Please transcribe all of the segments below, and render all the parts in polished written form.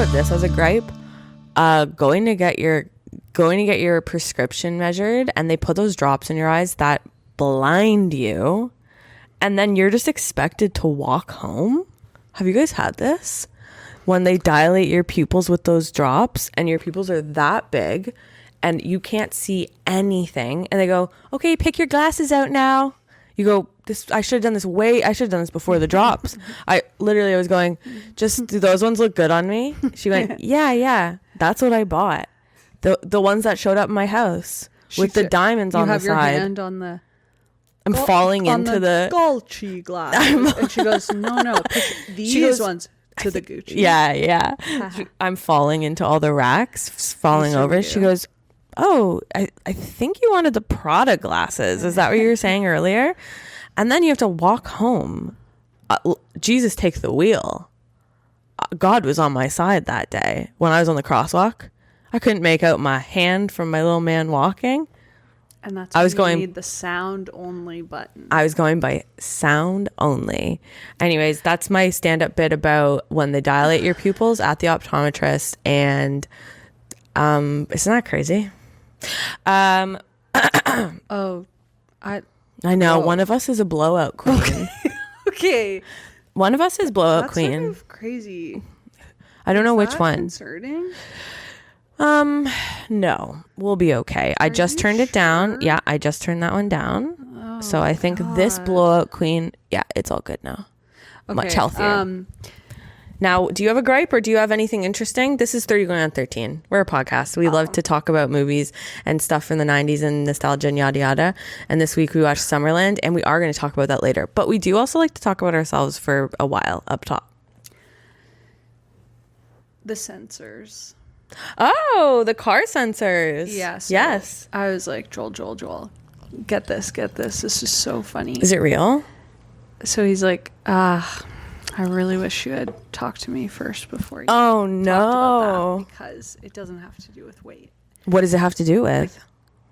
about this as a gripe. Going to get your prescription measured, and they put those drops in your eyes that blind you, and then you're just expected to walk home. Have you guys had this? When they dilate your pupils with those drops, and your pupils are that big, and you can't see anything, and they go, "Okay, pick your glasses out now." You go, I should have done this before the drops. I was going, "Just do those ones look good on me?" She went, yeah, that's what I bought. The ones that showed up in my house with the diamonds on the side. You have your hand on the... I'm falling into the Gucci glass. And she goes, no, pick these ones to the Gucci. Yeah. I'm falling into all the racks, falling over. She goes, "Oh, I think you wanted the Prada glasses. Is that what you were saying earlier?" And then you have to walk home. Jesus, take the wheel. God was on my side that day when I was on the crosswalk. I couldn't make out my hand from my little man walking. And that's why you need the sound only button. I was going by sound only. Anyways, that's my stand-up bit about when they dilate your pupils at the optometrist. And isn't that crazy? I know. One of us is a blowout queen. Okay. One of us is blowout That's queen. Sort of crazy. I don't know which one. Concerning? No, we'll be okay. I just turned it down. Yeah, I just turned that one down. Oh, so I think this blowout queen, yeah, it's all good now. Okay, much healthier. Now, do you have a gripe or do you have anything interesting? This is 30 going on 13. We're a podcast. We love to talk about movies and stuff from the 90s and nostalgia and yada yada. And this week we watched Summerland, and we are going to talk about that later. But we do also like to talk about ourselves for a while up top. The sensors. Oh, the car sensors. Yes. I was like, Joel, get this. This is so funny. Is it real? So he's like, I really wish you had talked to me first before you talked about that, because it doesn't have to do with weight. What does it have to do with?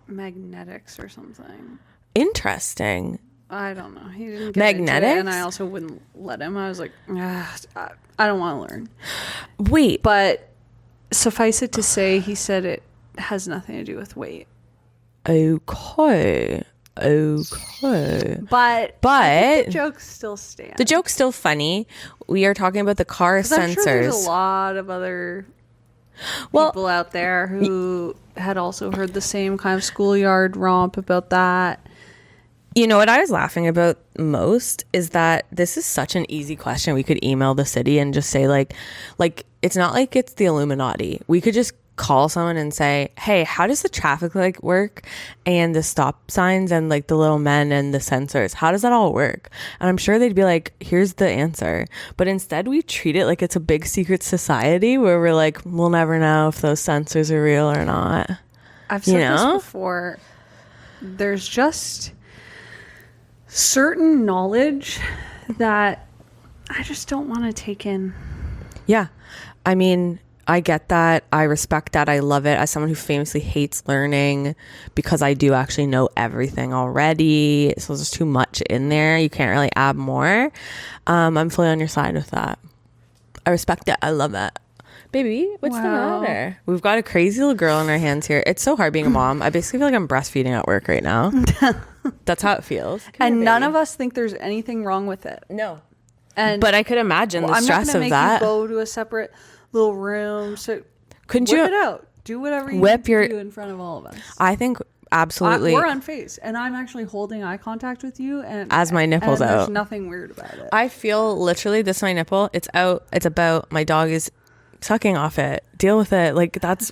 Like magnetics or something. Interesting. I don't know. He didn't get magnetics? Into it, and I also wouldn't let him. I was like, I don't want to learn. Wait. But suffice it to say, he said it has nothing to do with weight. Okay. But I think the joke still stands. The joke's still funny. We are talking about the car sensors. I'm sure there's a lot of other people out there who had also heard the same kind of schoolyard romp about that. You know what I was laughing about most is that this is such an easy question. We could email the city and just say like it's not like it's the Illuminati. We could just call someone and say, "Hey, how does the traffic light work and the stop signs and like the little men and the sensors? How does that all work?" And I'm sure they'd be like, "Here's the answer." But instead we treat it like it's a big secret society where we're like, we'll never know if those sensors are real or not. I've said this before. There's just certain knowledge that I just don't want to take in. Yeah. I mean, I get that. I respect that. I love it. As someone who famously hates learning, because I do actually know everything already. So there's too much in there. You can't really add more. I'm fully on your side with that. I respect it. I love it. Baby, what's the matter? We've got a crazy little girl in our hands here. It's so hard being a mom. I basically feel like I'm breastfeeding at work right now. That's how it feels. And none of us think there's anything wrong with it. No. But I could imagine the stress of that. I'm not going to make you go to a separate little room. So couldn't whip it out. Do whatever you need to do in front of all of us. I think absolutely. We're unfazed, and I'm actually holding eye contact with you, and as my nipple's out. There's nothing weird about it. I feel literally this is my nipple. It's out. It's about. My dog is sucking off it. Deal with it. Like that's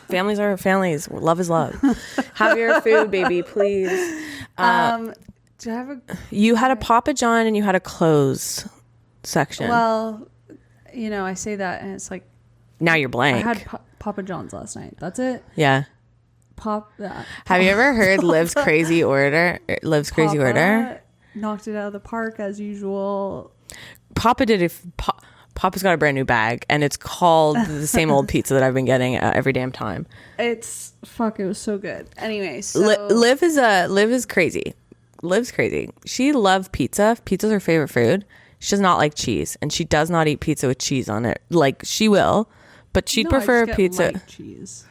families are families. Love is love. Have your food, baby, please. Do I have a? You had a Papa John and you had a clothes section. Well, I say that, and it's like now you're blank. I had Papa John's last night. That's it. Yeah. Have you ever heard Liv's crazy order? Liv's crazy order. Knocked it out of the park as usual. Papa did it. Papa's got a brand new bag, and it's called the same old pizza that I've been getting every damn time. It was so good. Anyway, so Liv is crazy. Liv's crazy. She loves pizza. Pizza's her favorite food. She does not like cheese, and she does not eat pizza with cheese on it. Like, she will, But she'd No, prefer I just get pizza. light cheese.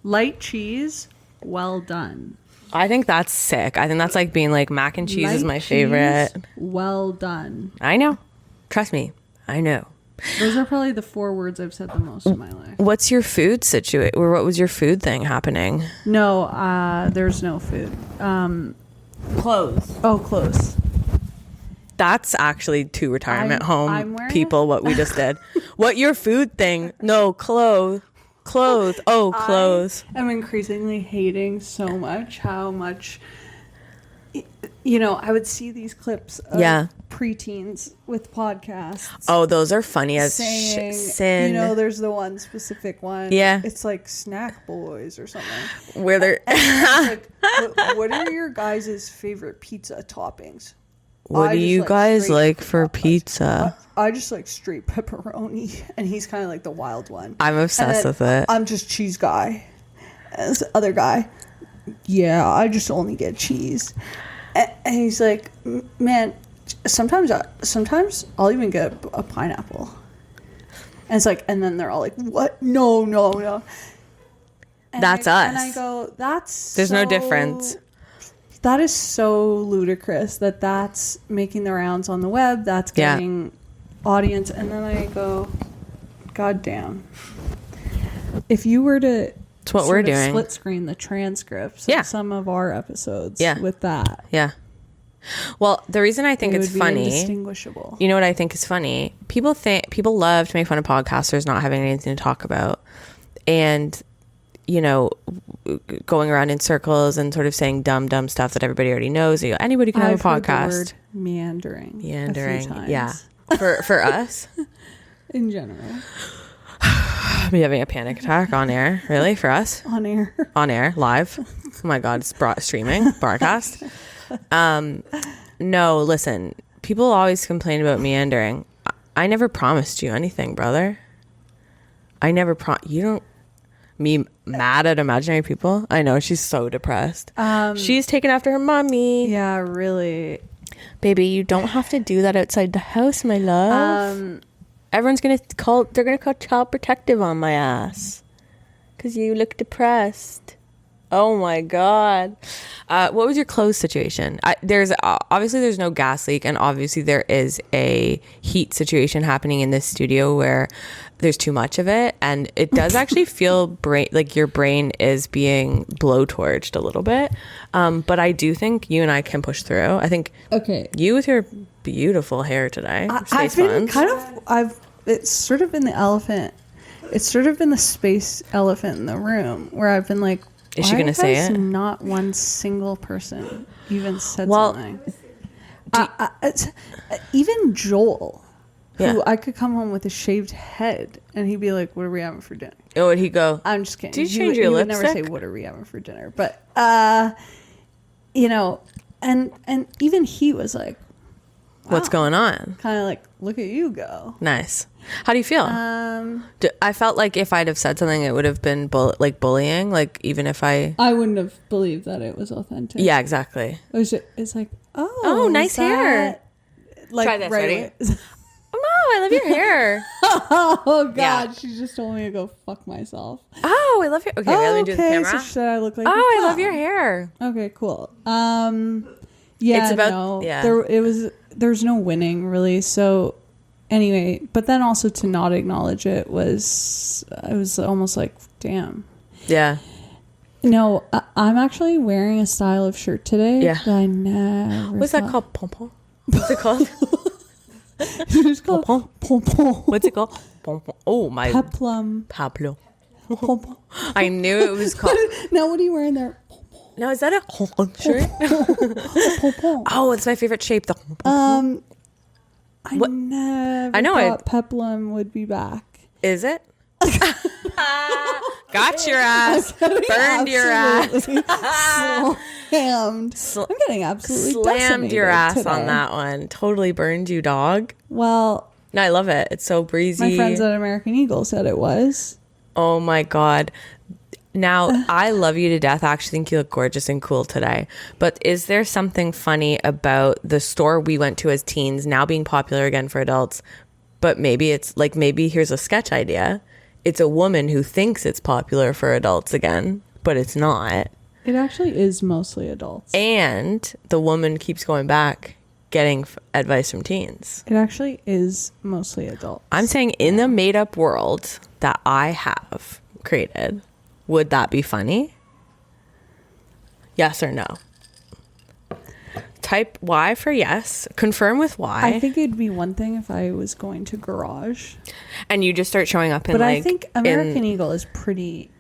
Light cheese, well done. I think that's sick. I think that's like being like mac and cheese is Light my favorite. cheese, well done. I know. Trust me. I know. Those are probably the 4 words I've said the most in my life. What's your food situation? Or what was your food thing happening? No, there's no food. Clothes. Oh, close. That's actually two retirement I'm home wearing people, what we just did. What your food thing? No, clothes. Clothes. Oh, clothes. I'm increasingly hating so much how much, you know, I would see these clips of preteens with podcasts. Oh, those are funny as saying, sin. you know, there's the one specific one. Yeah. It's like Snackboiz or something. Where they're like, what are your guys' favorite pizza toppings? What do you guys like for pizza? I just like straight pepperoni, and he's kind of like the wild one. I'm obsessed with it. I'm just cheese guy. And this other guy, yeah, I just only get cheese. And he's like, man, sometimes I'll even get a pineapple. And it's like, and then they're all like, what? No. And That's us. us. And I go, there's no difference. That is so ludicrous that's making the rounds on the web. That's getting audience. And then I go, God damn. If you were to it's what we're doing. Split screen the transcripts of some of our episodes with that. Yeah. Well, the reason I think it it's would be funny, indistinguishable. You know what I think is funny? People love to make fun of podcasters not having anything to talk about. And you know, going around in circles and sort of saying dumb stuff that everybody already knows. You know, anybody can have a podcast. Heard the word meandering. Yeah. For us, in general, be having a panic attack on air. Really, for us, on air, live. Oh my God, it's streaming broadcast. No, listen. People always complain about meandering. I never promised you anything, brother. I never you don't. Me mad at imaginary people. I know, she's so depressed. She's taken after her mommy. Yeah, really. Baby, you don't have to do that outside the house, my love. Everyone's they're gonna call child protective on my ass because you look depressed. Oh my God. What was your clothes situation? There's no gas leak, and obviously there is a heat situation happening in this studio where there's too much of it, and it does actually feel like your brain is being blowtorched a little bit. But I do think you and I can push through. I think you with your beautiful hair today. I've been it's sort of been the elephant. It's sort of been the space elephant in the room where I've been like, is she going to say it? Not one single person even said something. Even Joel, who I could come home with a shaved head, and he'd be like, "What are we having for dinner?" Oh, would he go? I'm just kidding. Did you change your lipstick? He would never say, "What are we having for dinner?" But you know, and even he was like, wow. What's going on? Kind of like, look at you go. Nice. How do you feel? I felt like if I'd have said something, it would have been bullying. Like even if I wouldn't have believed that it was authentic. Yeah, exactly. It's like, oh, nice hair. Like, try this. Right. Ready? Oh, I love your hair. Oh God, she just told me to go fuck myself. Oh, I love your. Okay, let me do the camera. So should I look like? Oh, I love your hair. Okay, cool. Yeah, it's about there's no winning really. So anyway, but then also to not acknowledge it was almost like, damn. Yeah. No, I'm actually wearing a style of shirt today that I never. What's that called? Ponpon. What's it called? It's called ponpon. What's it called? Ponpon. Oh my. Peplum. Pablo. I knew it was called. Now what are you wearing there? Now is that a shirt? Oh, it's my favorite shape. I never thought Peplum would be back. Is it? Got your ass. Burned your ass. Slammed. I'm getting absolutely slammed your ass today. On that one. Totally burned you, dog. Well, no, I love it. It's so breezy. My friends at American Eagle said it was. Oh my God. Now, I love you to death. I actually think you look gorgeous and cool today. But is there something funny about the store we went to as teens now being popular again for adults? But maybe it's like, maybe here's a sketch idea. it's a woman who thinks it's popular for adults again, but it's not. It actually is mostly adults. And the woman keeps going back, getting advice from teens. It actually is mostly adults. I'm saying in the made-up world that I have created, would that be funny? Yes or no? Type Y for yes. Confirm with Y. I think it'd be one thing if I was going to garage. And you just start showing up in But like... I think American Eagle is pretty...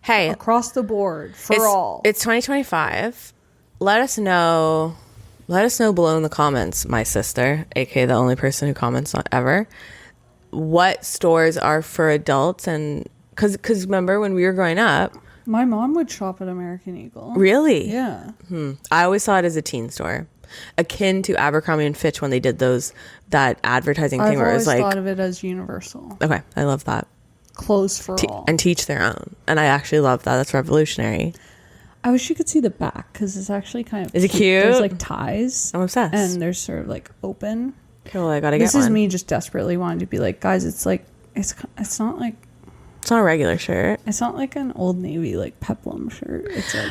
Hey, across the board for all. It's 2025. Let us know below in the comments, my sister, aka the only person who comments on ever, what stores are for adults. And because remember when we were growing up, my mom would shop at American Eagle. Really? Yeah. I always saw it as a teen store, akin to Abercrombie and Fitch when they did that advertising thing where it was like... I've always thought of it as Universal. Okay, I love that. Clothes for all. And teach their own. And I actually love that. That's revolutionary. I wish you could see the back because it's actually kind of... Is it cute? There's like ties. I'm obsessed. And they're sort of like open. Cool, I gotta get This one. is me just desperately wanting to be like, guys, it's like... It's not like... It's not a regular shirt. It's not like an Old Navy like peplum shirt. It's like...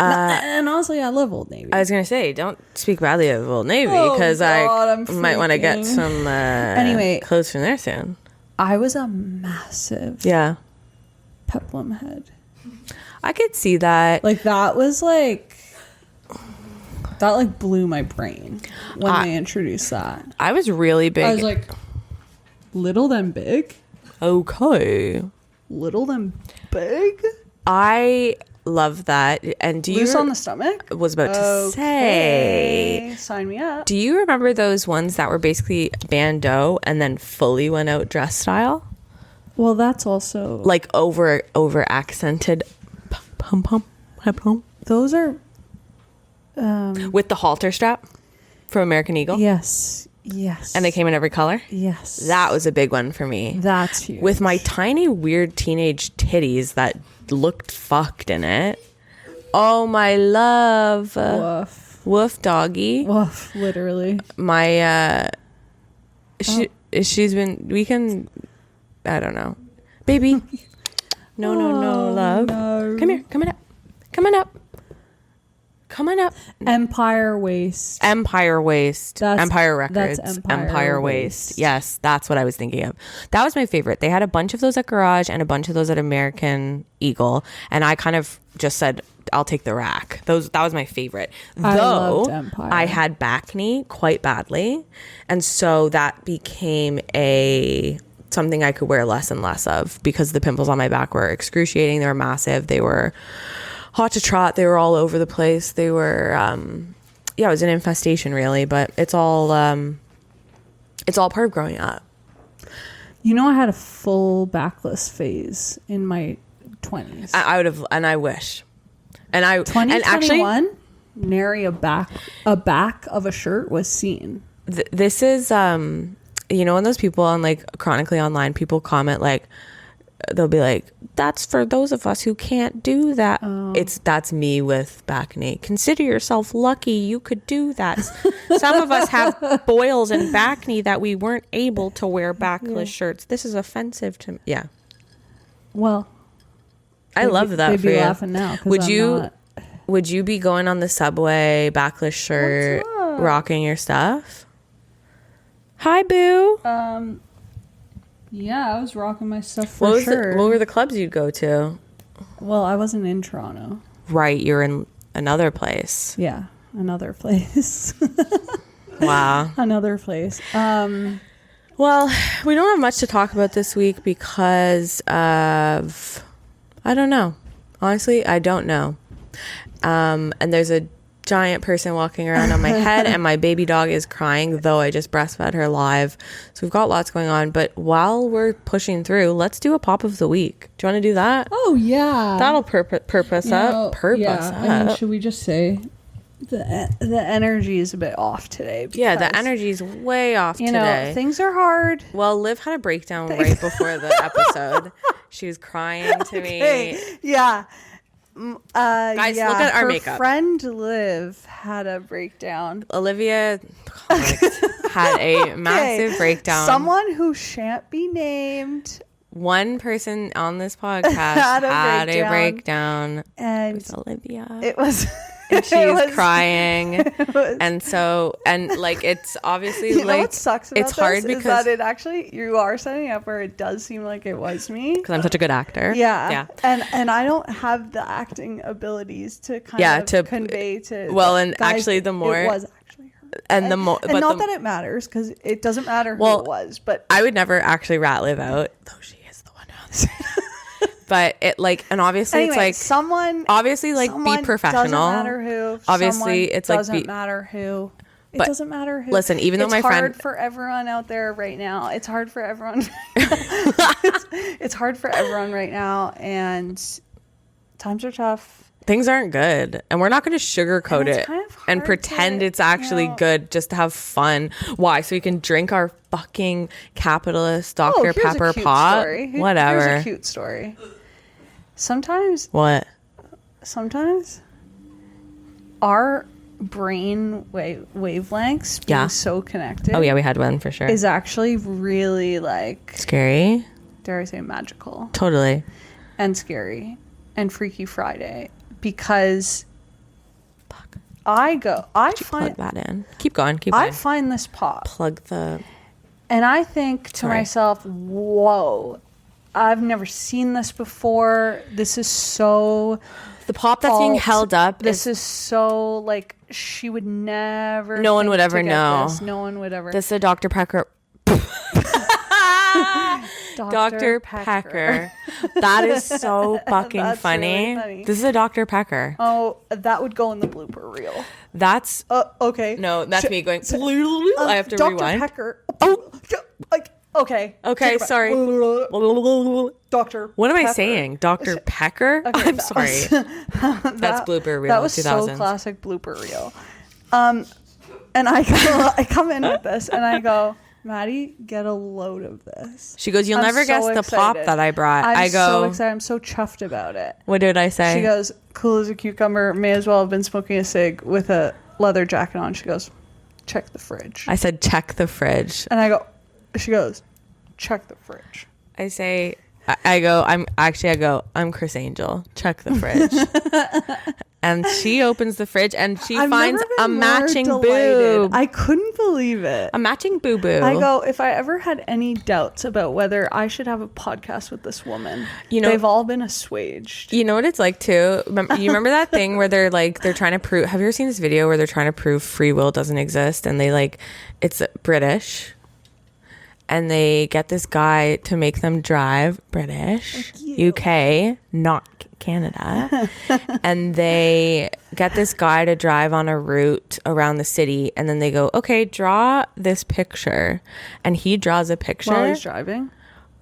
and honestly, I love Old Navy. I was gonna say, don't speak badly of Old Navy because I might want to get some anyway, clothes from there soon. I was a massive peplum head. I could see that. Like that was like blew my brain when they introduced that. I was really big. I was like, little then big. Okay. Little then big. I love that. And do you Loose on the stomach? Was about to say. Sign me up. Do you remember those ones that were basically bandeau and then fully went out dress style? Well, that's also like over accented pom. Those are with the halter strap from American Eagle. Yes. And they came in every color. Yes. That was a big one for me. That's huge. With my tiny weird teenage titties that looked fucked in it. Oh my love. Woof doggy. Woof, literally. My she's been, we can, I don't know. Baby. No, love. No. Come here. Come on up. Empire waist. Empire Records. That's Empire Waist. Yes, that's what I was thinking of. That was my favorite. They had a bunch of those at Garage and a bunch of those at American Eagle. And I kind of just said, I'll take the rack. That was my favorite. Though I had back knee quite badly. And so that became something I could wear less and less of because the pimples on my back were excruciating. They were massive. They were hot to trot. They were all over the place. They were, it was an infestation really, but it's all part of growing up. You know, I had a full backless phase in my 20s. I would have, and I wish. And 2021, nary a back of a shirt was seen. This is, when those people on like Chronically Online, people comment like, they'll be like, that's for those of us who can't do that. That's me with back knee. Consider yourself lucky you could do that. Some of us have boils in back knee that we weren't able to wear backless shirts. This is offensive to me. Yeah. Well, I love that they'd for be you. Laughing now. Would you be going on the subway backless shirt, rocking your stuff? Hi, boo. Yeah, I was rocking my stuff for sure. What were the clubs you'd go to? Well, I wasn't in Toronto. Right, you're in another place. Yeah, another place. Wow. Another place. Well, we don't have much to talk about this week because of... I don't know. Honestly, I don't know. And there's a giant person walking around on my head and my baby dog is crying, though I just breastfed her live. So we've got lots going on. But while we're pushing through, let's do a pop of the week. Do you want to do that? Oh, yeah. That'll purpose up. I mean, should we just say the energy is a bit off today? Yeah, the energy's way off today. Things are hard. Well, Liv had a breakdown right before the episode. She was crying to me. Yeah. Guys, look at our makeup. Her friend Liv had a breakdown. Olivia had a massive breakdown. Someone who shan't be named. One person on this podcast had a breakdown. And it was Olivia. It was... And she's crying. And like, it's obviously you like... know what sucks about it's hard this because... is that it actually... You are setting up where it does seem like it was me. Because I'm such a good actor. Yeah. And I don't have the acting abilities to kind of convey to... Well, and guys, actually the more... It was actually her. And the more... And not that it matters, because it doesn't matter who it was, but... I would never actually rat Liv out, though she is the one who... But it like, and obviously anyway, it's like obviously be professional. Doesn't matter who. Obviously it's like doesn't matter who. It but doesn't matter who. Listen, even though my friend, it's hard for everyone out there right now. It's hard for everyone. it's hard for everyone right now, and times are tough. Things aren't good, and we're not going to sugarcoat it kind of and pretend it's actually good just to have fun. Why? So we can drink our fucking capitalist Dr. Pepper pot. Whatever. Here's a cute story. Sometimes our brain wavelengths being so connected. Oh yeah, we had one for sure. Is actually really like scary. Dare I say magical? Totally. And scary and Freaky Friday. Because I find plug that in. Keep going. I find this pop. Plug the. And I think to myself, whoa, I've never seen this before. This is so. The pop that's being held up. This is so like she would never. No one would ever know. No one would ever. This is a Dr. Pecker. Dr. Pecker. That is so fucking funny. Really funny. This is a Dr. Pecker. Oh, that would go in the blooper reel. That's okay. No, that's me going. I have to Dr. rewind. Pecker. Oh, okay. Okay, sorry. Doctor. What am I saying? Dr. Pecker? Okay, I'm sorry. That's blooper reel. That was 2000s. so classic blooper reel. And I come in with this, and I go, Maddie, get a load of this. She goes, you'll never guess the pop that I brought. I go, so excited. I'm so chuffed about it. What did I say? She goes, cool as a cucumber. May as well have been smoking a cig with a leather jacket on. She goes, check the fridge. I said, check the fridge. And she goes, check the fridge. I say, I go, I'm Chris Angel. Check the fridge. And she opens the fridge and she finds a matching boob. I couldn't believe it. A matching boo-boo. I go, if I ever had any doubts about whether I should have a podcast with this woman, they've all been assuaged. You know what it's like too? You remember that thing where they're trying to prove, have you ever seen this video where they're trying to prove free will doesn't exist? And it's British. And they get this guy to make them drive British, UK, not Canada. And they get this guy to drive on a route around the city. And then they go, okay, draw this picture. And he draws a picture. While he's driving?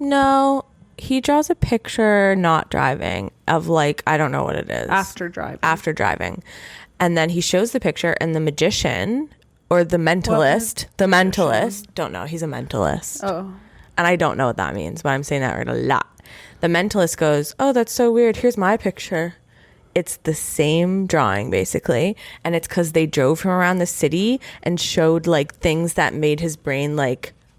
No, he draws a picture not driving of I don't know what it is. After driving. And then he shows the picture and the magician... Or the mentalist. Don't know. He's a mentalist. Oh. And I don't know what that means, but I'm saying that right a lot. The mentalist goes, oh, that's so weird. Here's my picture. It's the same drawing, basically. And it's because they drove him around the city and showed things that made his brain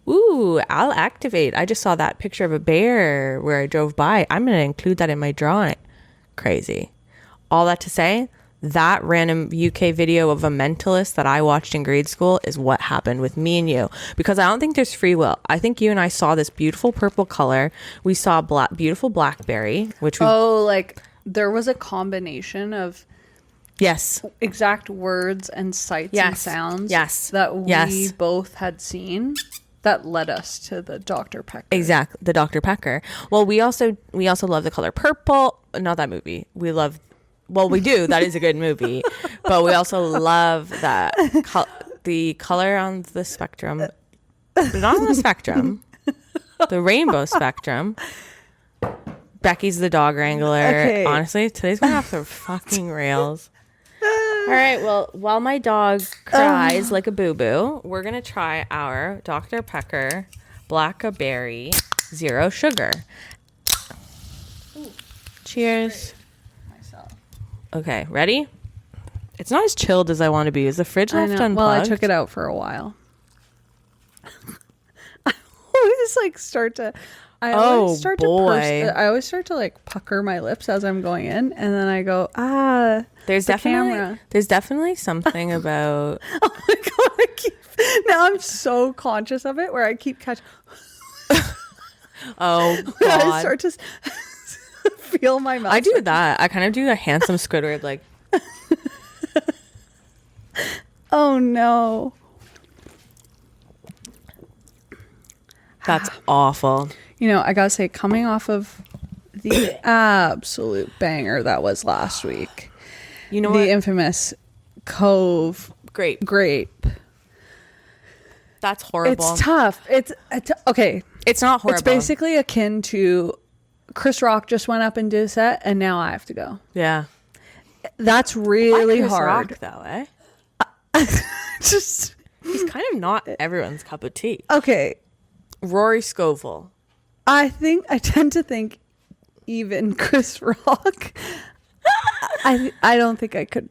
ooh, I'll activate. I just saw that picture of a bear where I drove by. I'm going to include that in my drawing. Crazy. All that to say... That random UK video of a mentalist that I watched in grade school is what happened with me and you. Because I don't think there's free will. I think you and I saw this beautiful purple color. We saw beautiful Blackberry, which we... there was a combination of... Yes. Exact words and sights and sounds. Yes. That we both had seen. That led us to the Dr. Pecker. Exactly. The Dr. Pecker. Well, we also love the color purple. Not that movie. We love... Well, we do. That is a good movie. But we also love that the color on the spectrum. Not on the spectrum. The rainbow spectrum. Becky's the dog wrangler. Okay. Honestly, today's going off the fucking rails. All right. Well, while my dog cries like a boo-boo, we're going to try our Dr. Pecker Blackberry Zero Sugar. Ooh. Cheers. Okay, ready? It's not as chilled as I want to be. Is the fridge left unplugged? Well, I took it out for a while. I always like start to. I always start to like pucker my lips as I'm going in, and then I go, There's definitely something about. Oh my god! Now I'm so conscious of it, where I keep catching. Oh god! I start to feel my mouth. I do that. I kind of do a handsome Squidward, like. Oh no! That's awful. You know, I gotta say, coming off of the absolute banger that was last week, you know, the infamous Cove grape. That's horrible. It's tough. It's okay. It's not horrible. It's basically akin to Chris Rock just went up and did a set, and now I have to go. Yeah, that's really Chris hard. Rock, though, eh? Just he's kind of not everyone's cup of tea. Okay, Rory Scovel. I tend to think even Chris Rock. I don't think I could,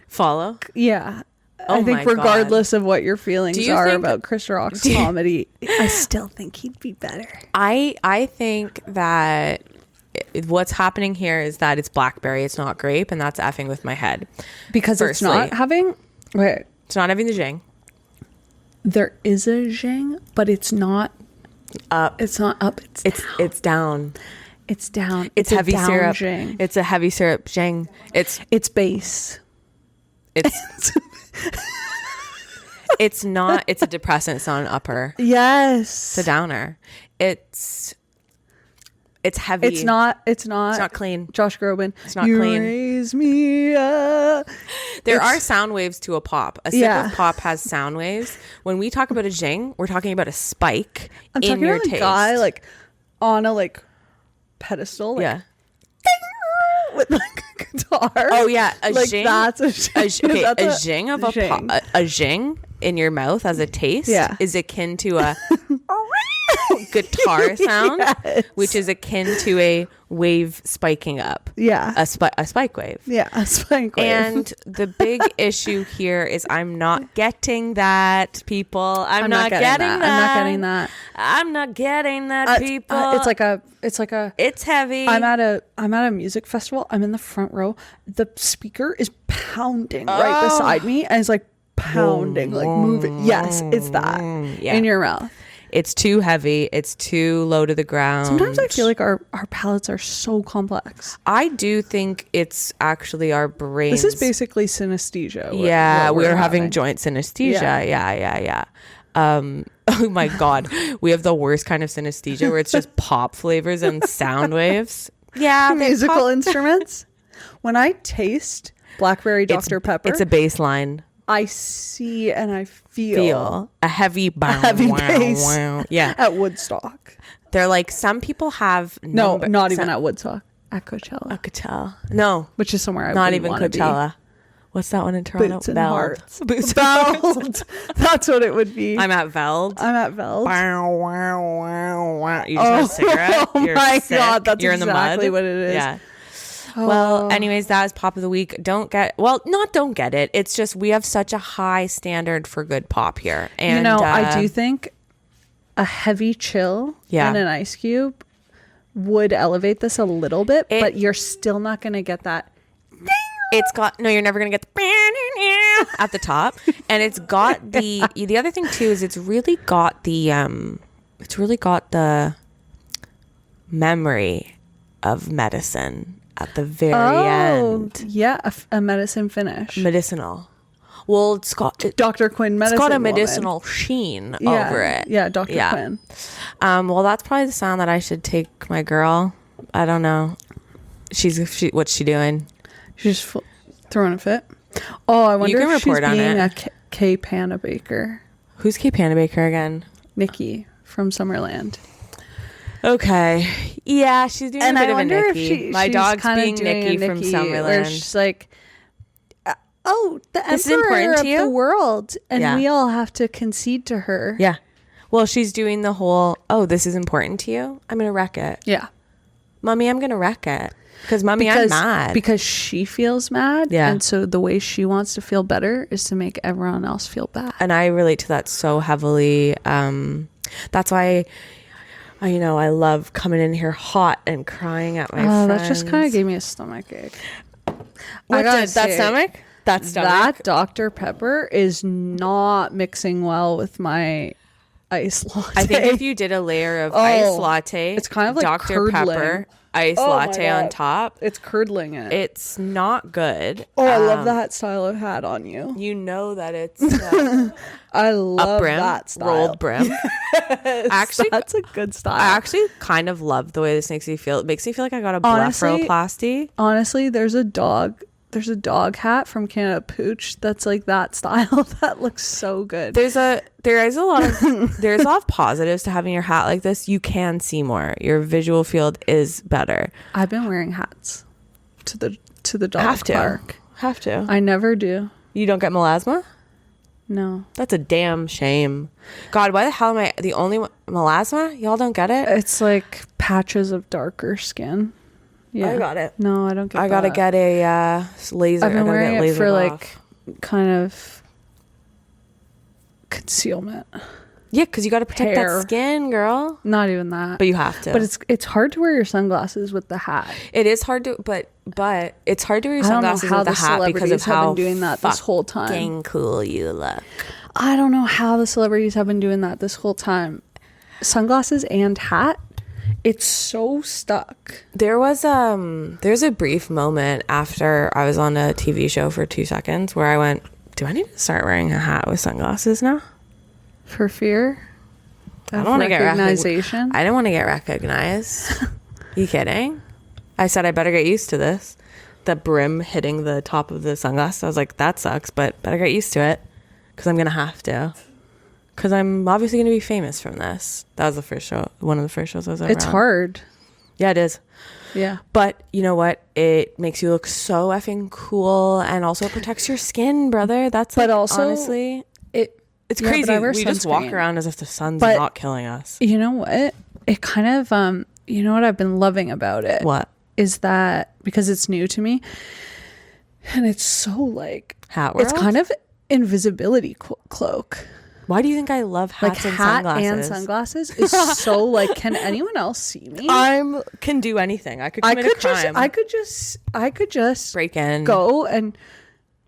follow. Yeah. Oh I think regardless of what your feelings are about Chris Rock's comedy, I still think he'd be better. I think that what's happening here is that it's Blackberry, it's not grape, and that's effing with my head. Because it's not having the zhjing. There is a zhjing, but it's not up. It's not up. It's down. It's down. It's heavy syrup. Zhjing. It's a heavy syrup zhjing. It's base. It's not. It's a depressant. It's not an upper. Yes. It's a downer. It's heavy. It's not clean. Josh Groban. It's not clean. Raise me up. There are sound waves to a pop. A sip of pop has sound waves. When we talk about a zhjing, we're talking about a spike I'm in talking your about taste. a guy like on a pedestal. Like, yeah. With like a guitar. Oh yeah, a like zhjing. That's a zhjing. A zhjing of a zhjing in your mouth as a taste is akin to a guitar sound, which is akin to a wave spiking up. Yeah, a spike wave. Yeah, a spike wave. And the big issue here is I'm not getting that, people. I'm not getting that. I'm not getting that. I'm not getting that, people. It's heavy. I'm at a music festival. I'm in the front row. The speaker is pounding right beside me, and it's like pounding, like moving. Yes, it's that in your mouth. It's too heavy. It's too low to the ground. Sometimes I feel like our palates are so complex. I do think it's actually our brains. This is basically synesthesia. Yeah, we're having joint synesthesia. Yeah. Oh my God. We have the worst kind of synesthesia where it's just pop flavors and sound waves. Yeah. Musical instruments. When I taste Blackberry Dr. Pepper. It's a bass line. I see and I feel a heavy bass yeah. at Woodstock. They're like, some people have not even at Woodstock, at Coachella. At Coachella. No. Which is somewhere I not even Coachella. Be. What's that one in Toronto? Boots and Hearts. Veld. That's what it would be. I'm at Veld. You just have a cigarette. Oh You're my sick. God, that's You're exactly in the mud. what it is. Yeah. Well, anyways, that is pop of the week. Don't get it. It's just we have such a high standard for good pop here. And I do think a heavy chill and an ice cube would elevate this a little bit, but you're still not going to get that. You're never going to get the at the top. And it's got the other thing too is it's really got the memory of medicine at the very end. Yeah, a medicine finish. Medicinal. Well, it's got Dr. Quinn medicine. It's got a medicinal sheen over it. Yeah, Dr. Quinn. Well, that's probably the sound that I should take my girl. I don't know. What's she doing? She's just throwing a fit. Oh, I wonder if she's being a Kay Panabaker. Who's Kay Panabaker again? Nikki from Summerland. Okay. Yeah, she's doing a bit of a Nikki. My dog's being Nikki from Summerland. Where she's like, the emperor of the world. And we all have to concede to her. Yeah. Well, she's doing the whole, this is important to you? I'm going to wreck it. Yeah. Mommy, I'm going to wreck it. Because mommy, I'm mad. Because she feels mad. Yeah. And so the way she wants to feel better is to make everyone else feel bad. And I relate to that so heavily. That's why I love coming in here hot and crying at my friends. That just kind of gave me a stomach ache. That stomach? That stomach? That Dr. Pepper is not mixing well with my ice latte. I think if you did a layer of ice latte, it's kind of like Dr. curdling. Pepper, ice latte on top. It's curdling it. It's not good. Oh, I love that style of hat on you. You know that it's I love brim, that style. rolled brim. Actually, that's a good style. I actually kind of love the way this makes me feel. It makes me feel like I got a blepharoplasty. Honestly, there's a dog hat from Canada Pooch that's like that style. That looks so good. There's a lot of positives to having your hat like this. You can see more. Your visual field is better. I've been wearing hats to the dog park. Have to. I never do. You don't get melasma? No. That's a damn shame. God, why the hell am I the only one? Melasma? Y'all don't get it? It's like patches of darker skin. Yeah. I got it. No, I don't get it. I gotta get a laser. I've been wearing it for off. like kind of concealment. Yeah, because you got to protect Hair. that skin, girl. Not even that. But you have to. But it's hard to wear your sunglasses with the hat. It is hard to, but it's hard to wear your sunglasses with the hat because of how been doing that this whole time. Fucking cool you look. I don't know how the celebrities have been doing that this whole time. Sunglasses and hat. It's so stuck. There's a brief moment after I was on a TV show for 2 seconds where I went, do I need to start wearing a hat with sunglasses now? For fear I don't want to get recognition. I didn't want to get recognized. You kidding? I said I better get used to this. The brim hitting the top of the sunglasses. I was like, that sucks, but better get used to it because I'm gonna have to. Because I'm obviously gonna be famous from this. That was the first show. One of the first shows I was ever It's on. hard. Yeah, it is. Yeah. But you know what? It makes you look so effing cool, and also it protects your skin, brother. That's but like, also honestly, it's yeah, crazy. We just walk sunscreen. around as if the sun's But not killing us. You know what? It kind of you know what I've been loving about it? What? Is that because it's new to me, and it's so like Hat world? It's kind of invisibility cloak. Why do you think I love hats and hat sunglasses? and sunglasses is so like, can anyone else see me? I can do anything. I could commit a crime. I could just break in, go and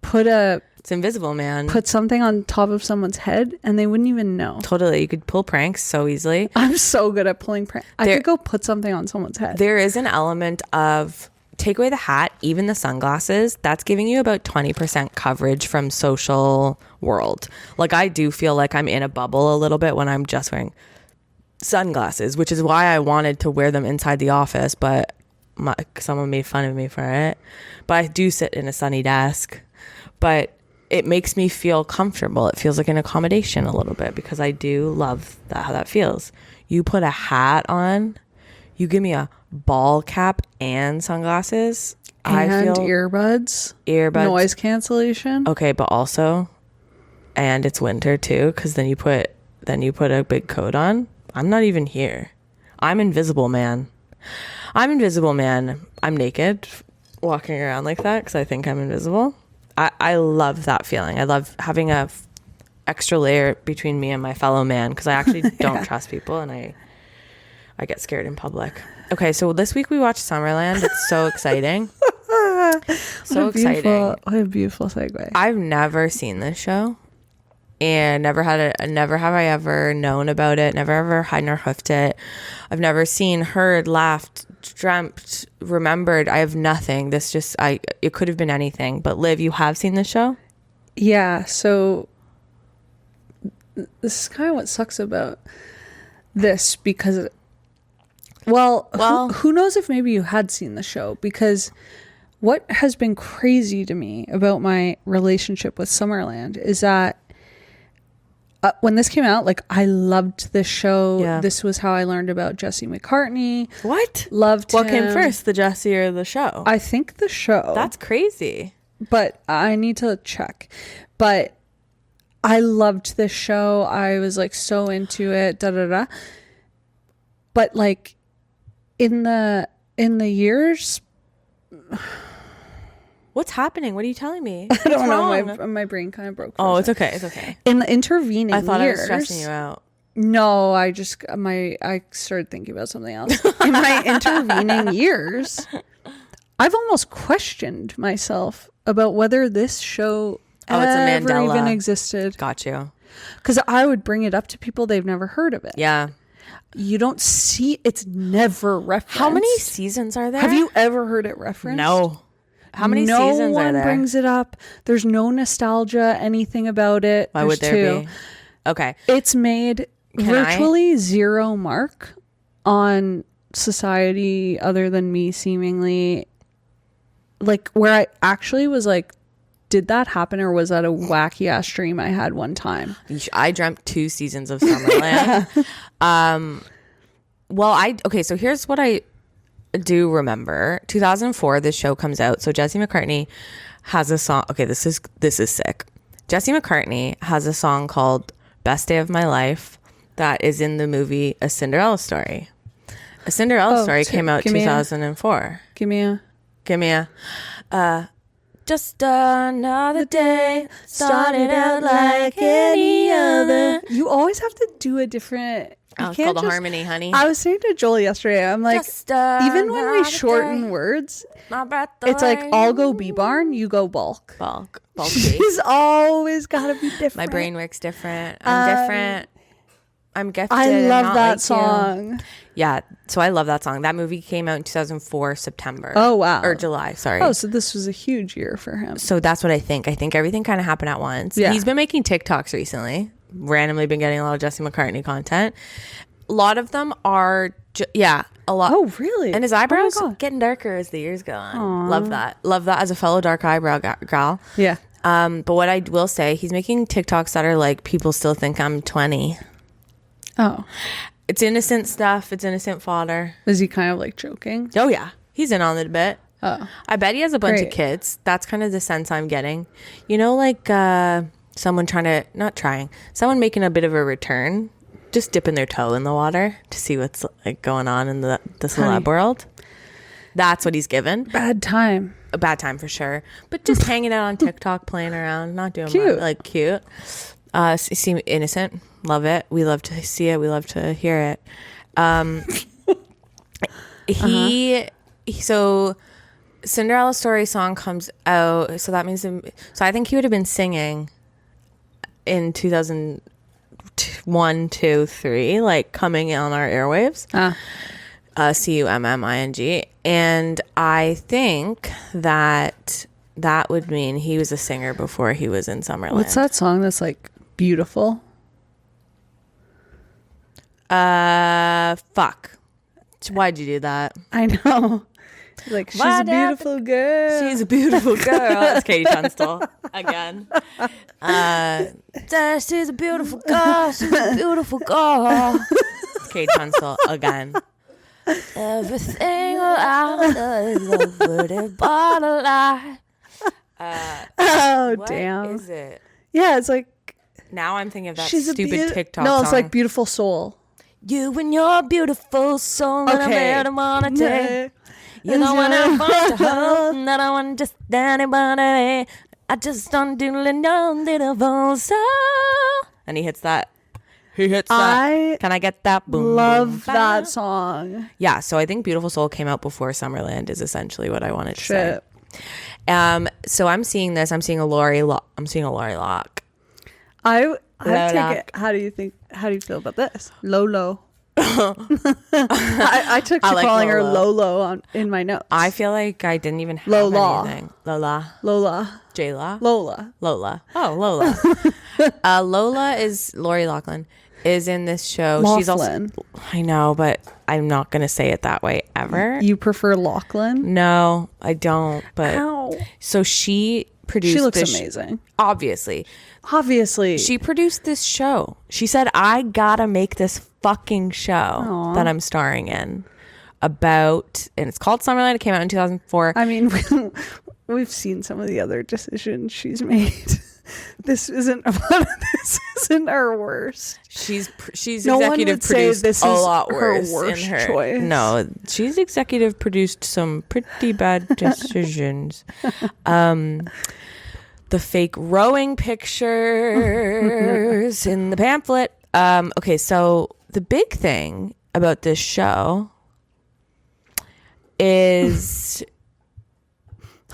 it's invisible, man. Put something on top of someone's head and they wouldn't even know. Totally. You could pull pranks so easily. I'm so good at pulling pranks. I could go put something on someone's head. There is an element of take away the hat, even the sunglasses, that's giving you about 20% coverage from social world. Like I do feel like I'm in a bubble a little bit when I'm just wearing sunglasses, which is why I wanted to wear them inside the office, but someone made fun of me for it. But I do sit in a sunny desk, but it makes me feel comfortable. It feels like an accommodation a little bit because I do love how that feels. You put a hat on, you give me a ball cap and sunglasses. And I feel earbuds, noise cancellation. Okay, but also, and it's winter too, because then you put a big coat on. I'm not even here. I'm invisible, man. I'm naked, walking around like that because I think I'm invisible. I love that feeling. I love having a extra layer between me and my fellow man because I actually don't trust people and I get scared in public. Okay, so this week we watched Summerland. It's so exciting. So exciting. What a beautiful segue. I've never seen this show and never have I ever known about it, never ever had nor hoofed it. I've never seen, heard, laughed, dreamt, remembered. I have nothing. It could have been anything. But Liv, you have seen this show? Yeah, so this is kind of what sucks about this because well, who knows if maybe you had seen the show, because what has been crazy to me about my relationship with Summerland is that when this came out, like I loved this show. Yeah. This was how I learned about Jesse McCartney. What? Loved What him. came first, the Jesse or the show? I think the show. That's crazy. But I need to check. But I loved this show. I was like so into it. But like in the years What's happening? What are you telling me? I don't wrong? know. My brain kind of broke. Oh, it's okay. It's okay. In the intervening I thought years, I was stressing you out. No, I started thinking about something else. In my intervening years, I've almost questioned myself about whether this show It's a ever Mandela. even existed. Got you. Because I would bring it up to people, they've never heard of it. Yeah. You don't see, it's never referenced. How many seasons are there? Have you ever heard it referenced? No. How many seasons are there? No one brings it up. There's no nostalgia, anything about it. Why would there be? Okay. It's made virtually zero mark on society other than me, seemingly. Like, where I actually was like, did that happen, or was that a wacky ass dream I had one time? I dreamt 2 seasons of Summerland. So here's what I do remember. 2004, this show comes out. So Jesse McCartney has a song. Okay, this is sick. Jesse McCartney has a song called "Best Day of My Life" that is in the movie A Cinderella Story. A Cinderella Story came out 2004. Give me a Just another day started out like any other. You always have to do a different. It's called a harmony, honey. I was saying to Joel yesterday, I'm like, even when we shorten words, it's like, I'll go B-Barn, you go bulk. Bulk. She's always got to be different. My brain works different. I'm different. I'm gifted. I love that like song. You. Yeah, so I love that song. That movie came out in 2004, September. Oh, wow. Or July, sorry. Oh, so this was a huge year for him. So that's what I think. I think everything kind of happened at once. Yeah. He's been making TikToks recently. Randomly been getting a lot of Jesse McCartney content. A lot of them are, a lot. Oh, really? And his eyebrows getting darker as the years go on. Aww. Love that as a fellow dark eyebrow gal. Yeah. But what I will say, he's making TikToks that are like, people still think I'm 20. Oh. It's innocent stuff. It's innocent fodder. Is he kind of like joking? Oh, yeah. He's in on it a bit. Oh. I bet he has a bunch of kids. That's kind of the sense I'm getting. You know, like someone someone making a bit of a return, just dipping their toe in the water to see what's like going on in the celeb world. That's what he's given. Bad time. A bad time for sure. But just hanging out on TikTok, playing around, not doing cute. much. Like cute. Seem innocent. Love it. We love to see it. We love to hear it. So Cinderella Story song comes out. So that means, so I think he would have been singing in 2001, 2, 3, like coming on our airwaves. CUMMING. And I think that would mean he was a singer before he was in Summerland. What's that song that's like beautiful? Fuck. Why'd you do that? I know. Like, she's a beautiful girl. She's a beautiful girl. That's Katie Tunstall again. She's a beautiful girl. She's a beautiful girl. Katie Tunstall again. Everything around us is a pretty bottle lie. Damn. What is it? Yeah, it's like, now I'm thinking of that she's stupid TikTok No, song. it's like Beautiful Soul. You and your beautiful soul that I made him wanna take. You don't wanna want to hold, and I don't want just anybody. I just don't do no beautiful soul. And he hits that. Can I get that? Boom. Love boom, that song. Yeah, so I think Beautiful Soul came out before Summerland is essentially what I wanted to say. So I'm seeing this. I'm seeing a Lori Loughlin. I take it. How do you feel about this? LoLo. I took to like calling her LoLo. Lolo in my notes. I feel like I didn't even have Lola. anything. Lola. J-La. Lola. Oh, Lola. Lola is Lori Loughlin is in this show. Loughlin. She's also, I know, but I'm not going to say it that way ever. You prefer Loughlin? No, I don't. But Ow. So she produced. She looks amazing. Obviously. She produced this show. She said, I gotta make this fucking show that I'm starring in about, and it's called Summerland. It came out in 2004. I mean, we've seen some of the other decisions she's made. This isn't about this. isn't her worst. She's No one executive would say produced this a is lot her worse worst in her choice. No, she's executive produced some pretty bad decisions. The fake rowing pictures in the pamphlet. Okay, so the big thing about this show is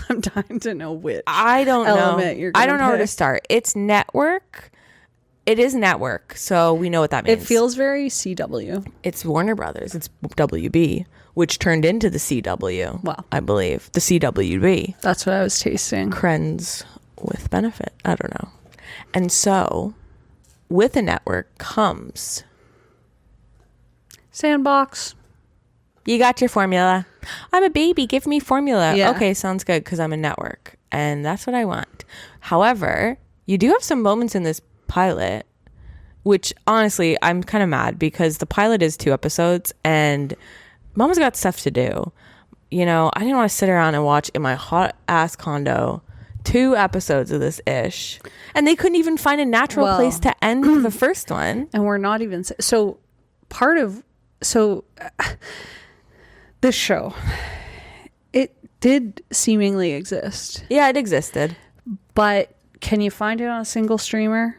I'm dying to know which. I don't element know. you're I gonna don't know where to pick. start. It's network. It is network, so we know what that means. It feels very CW. It's Warner Brothers. It's WB, which turned into the CW. Wow. I believe the CWB. That's what I was tasting. Friends with benefit. I don't know. And so, with a network comes Sandbox. you got your formula. I'm a baby. Give me formula. Yeah. Okay, sounds good because I'm a network. And that's what I want. However, you do have some moments in this pilot, which honestly, I'm kind of mad because the pilot is 2 episodes and Mama's got stuff to do. You know, I didn't want to sit around and watch in my hot ass condo 2 episodes of this ish. And they couldn't even find a natural place to end the first one. And we're not even... So, this show, it did seemingly exist. Yeah, it existed. But can you find it on a single streamer?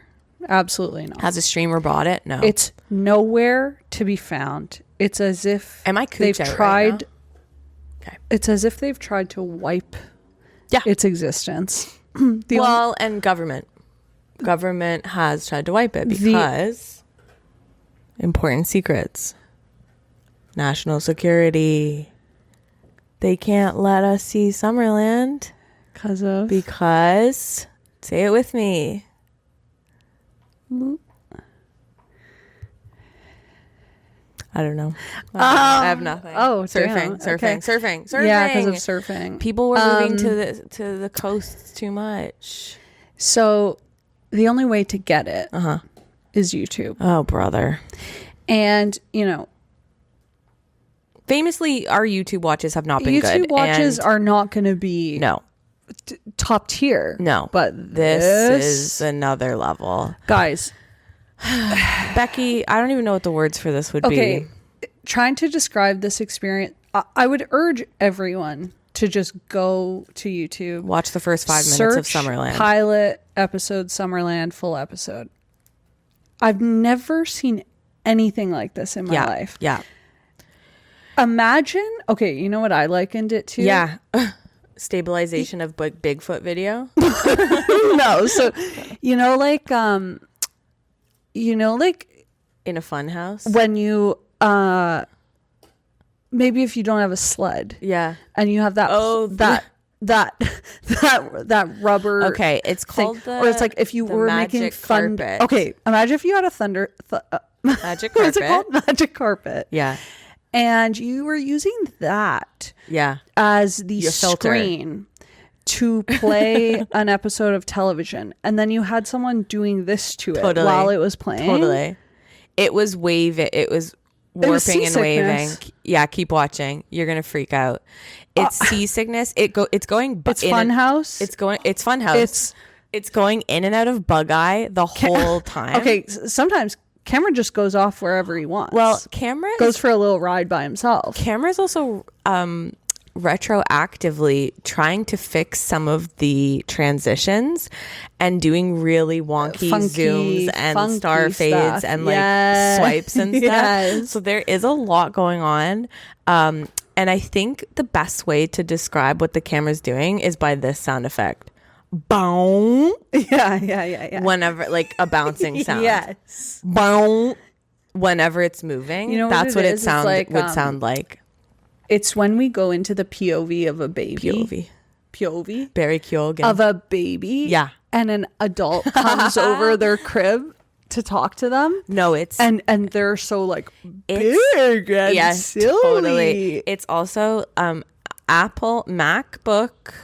Absolutely not. Has a streamer bought it? No. It's nowhere to be found. It's as if Am I they've cooped out tried... right now? Okay. It's as if they've tried to wipe its existence. And government has tried to wipe it because important secrets, national security. They can't let us see Summerland because say it with me. I don't know. I have nothing. Oh, surfing. Yeah, because of surfing. People were moving to the coasts too much. So the only way to get it is YouTube. Oh, brother. And, you know, famously, our YouTube watches have not been good. YouTube watches are not going to be top tier. No. But this is another level. Guys. Becky, I don't even know what the words for this would be. Trying to describe this experience, I would urge everyone to just go to YouTube. Watch the first 5 minutes of Summerland. Pilot episode, Summerland, full episode. I've never seen anything like this in my life. Yeah. Imagine, okay, you know what I likened it to? Yeah. Stabilization of Bigfoot video. No, so, like in a fun house when you maybe if you don't have a sled, and you have that that rubber, okay, it's called or it's like if you were making thunder. Okay, imagine if you had a magic carpet. What's it called? Magic carpet. Yeah. And you were using that as the screen to play an episode of television, and then you had someone doing this to it while it was playing. Totally. It was waving. It was warping and waving. Yeah, keep watching. You're gonna freak out. It's seasickness. It's going. It's funhouse. It's funhouse. It's going in and out of bug eye the whole time. Okay, sometimes Cameron just goes off wherever he wants. Well, Cameron goes for a little ride by himself. Cameron's also retroactively trying to fix some of the transitions and doing really wonky zooms and star fades and swipes and stuff. Yes. So there is a lot going on. And I think the best way to describe what the camera's doing is by this sound effect. Boom. Yeah. Whenever, like a bouncing sound. Yes. Boom. Whenever it's moving. You know that's what it would sound like. It's when we go into the POV of a baby. POV? Barry Keoghan. Of a baby. Yeah. And an adult comes over their crib to talk to them. No, it's... And they're so like big and silly. Totally. It's also Apple MacBook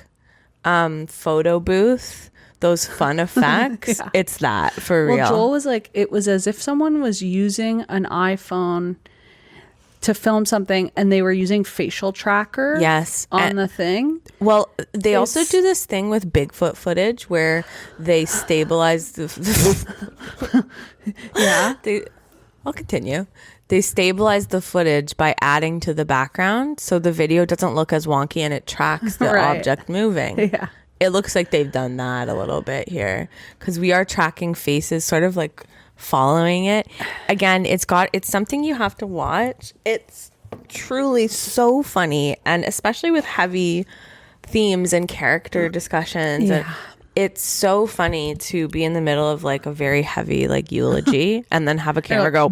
photo booth. Those fun effects. Yeah. It's that for real. Well, Joel was like, it was as if someone was using an iPhone to film something and they were using facial tracker on the thing. Well, they also do this thing with Bigfoot footage where they stabilize the Yeah. I'll continue. They stabilize the footage by adding to the background so the video doesn't look as wonky and it tracks the Right. object moving. Yeah. It looks like they've done that a little bit here because we are tracking faces, sort of like following it. Again, it's something you have to watch. It's truly so funny, and especially with heavy themes and character discussions. Yeah. And it's so funny to be in the middle of like a very heavy like eulogy and then have a camera go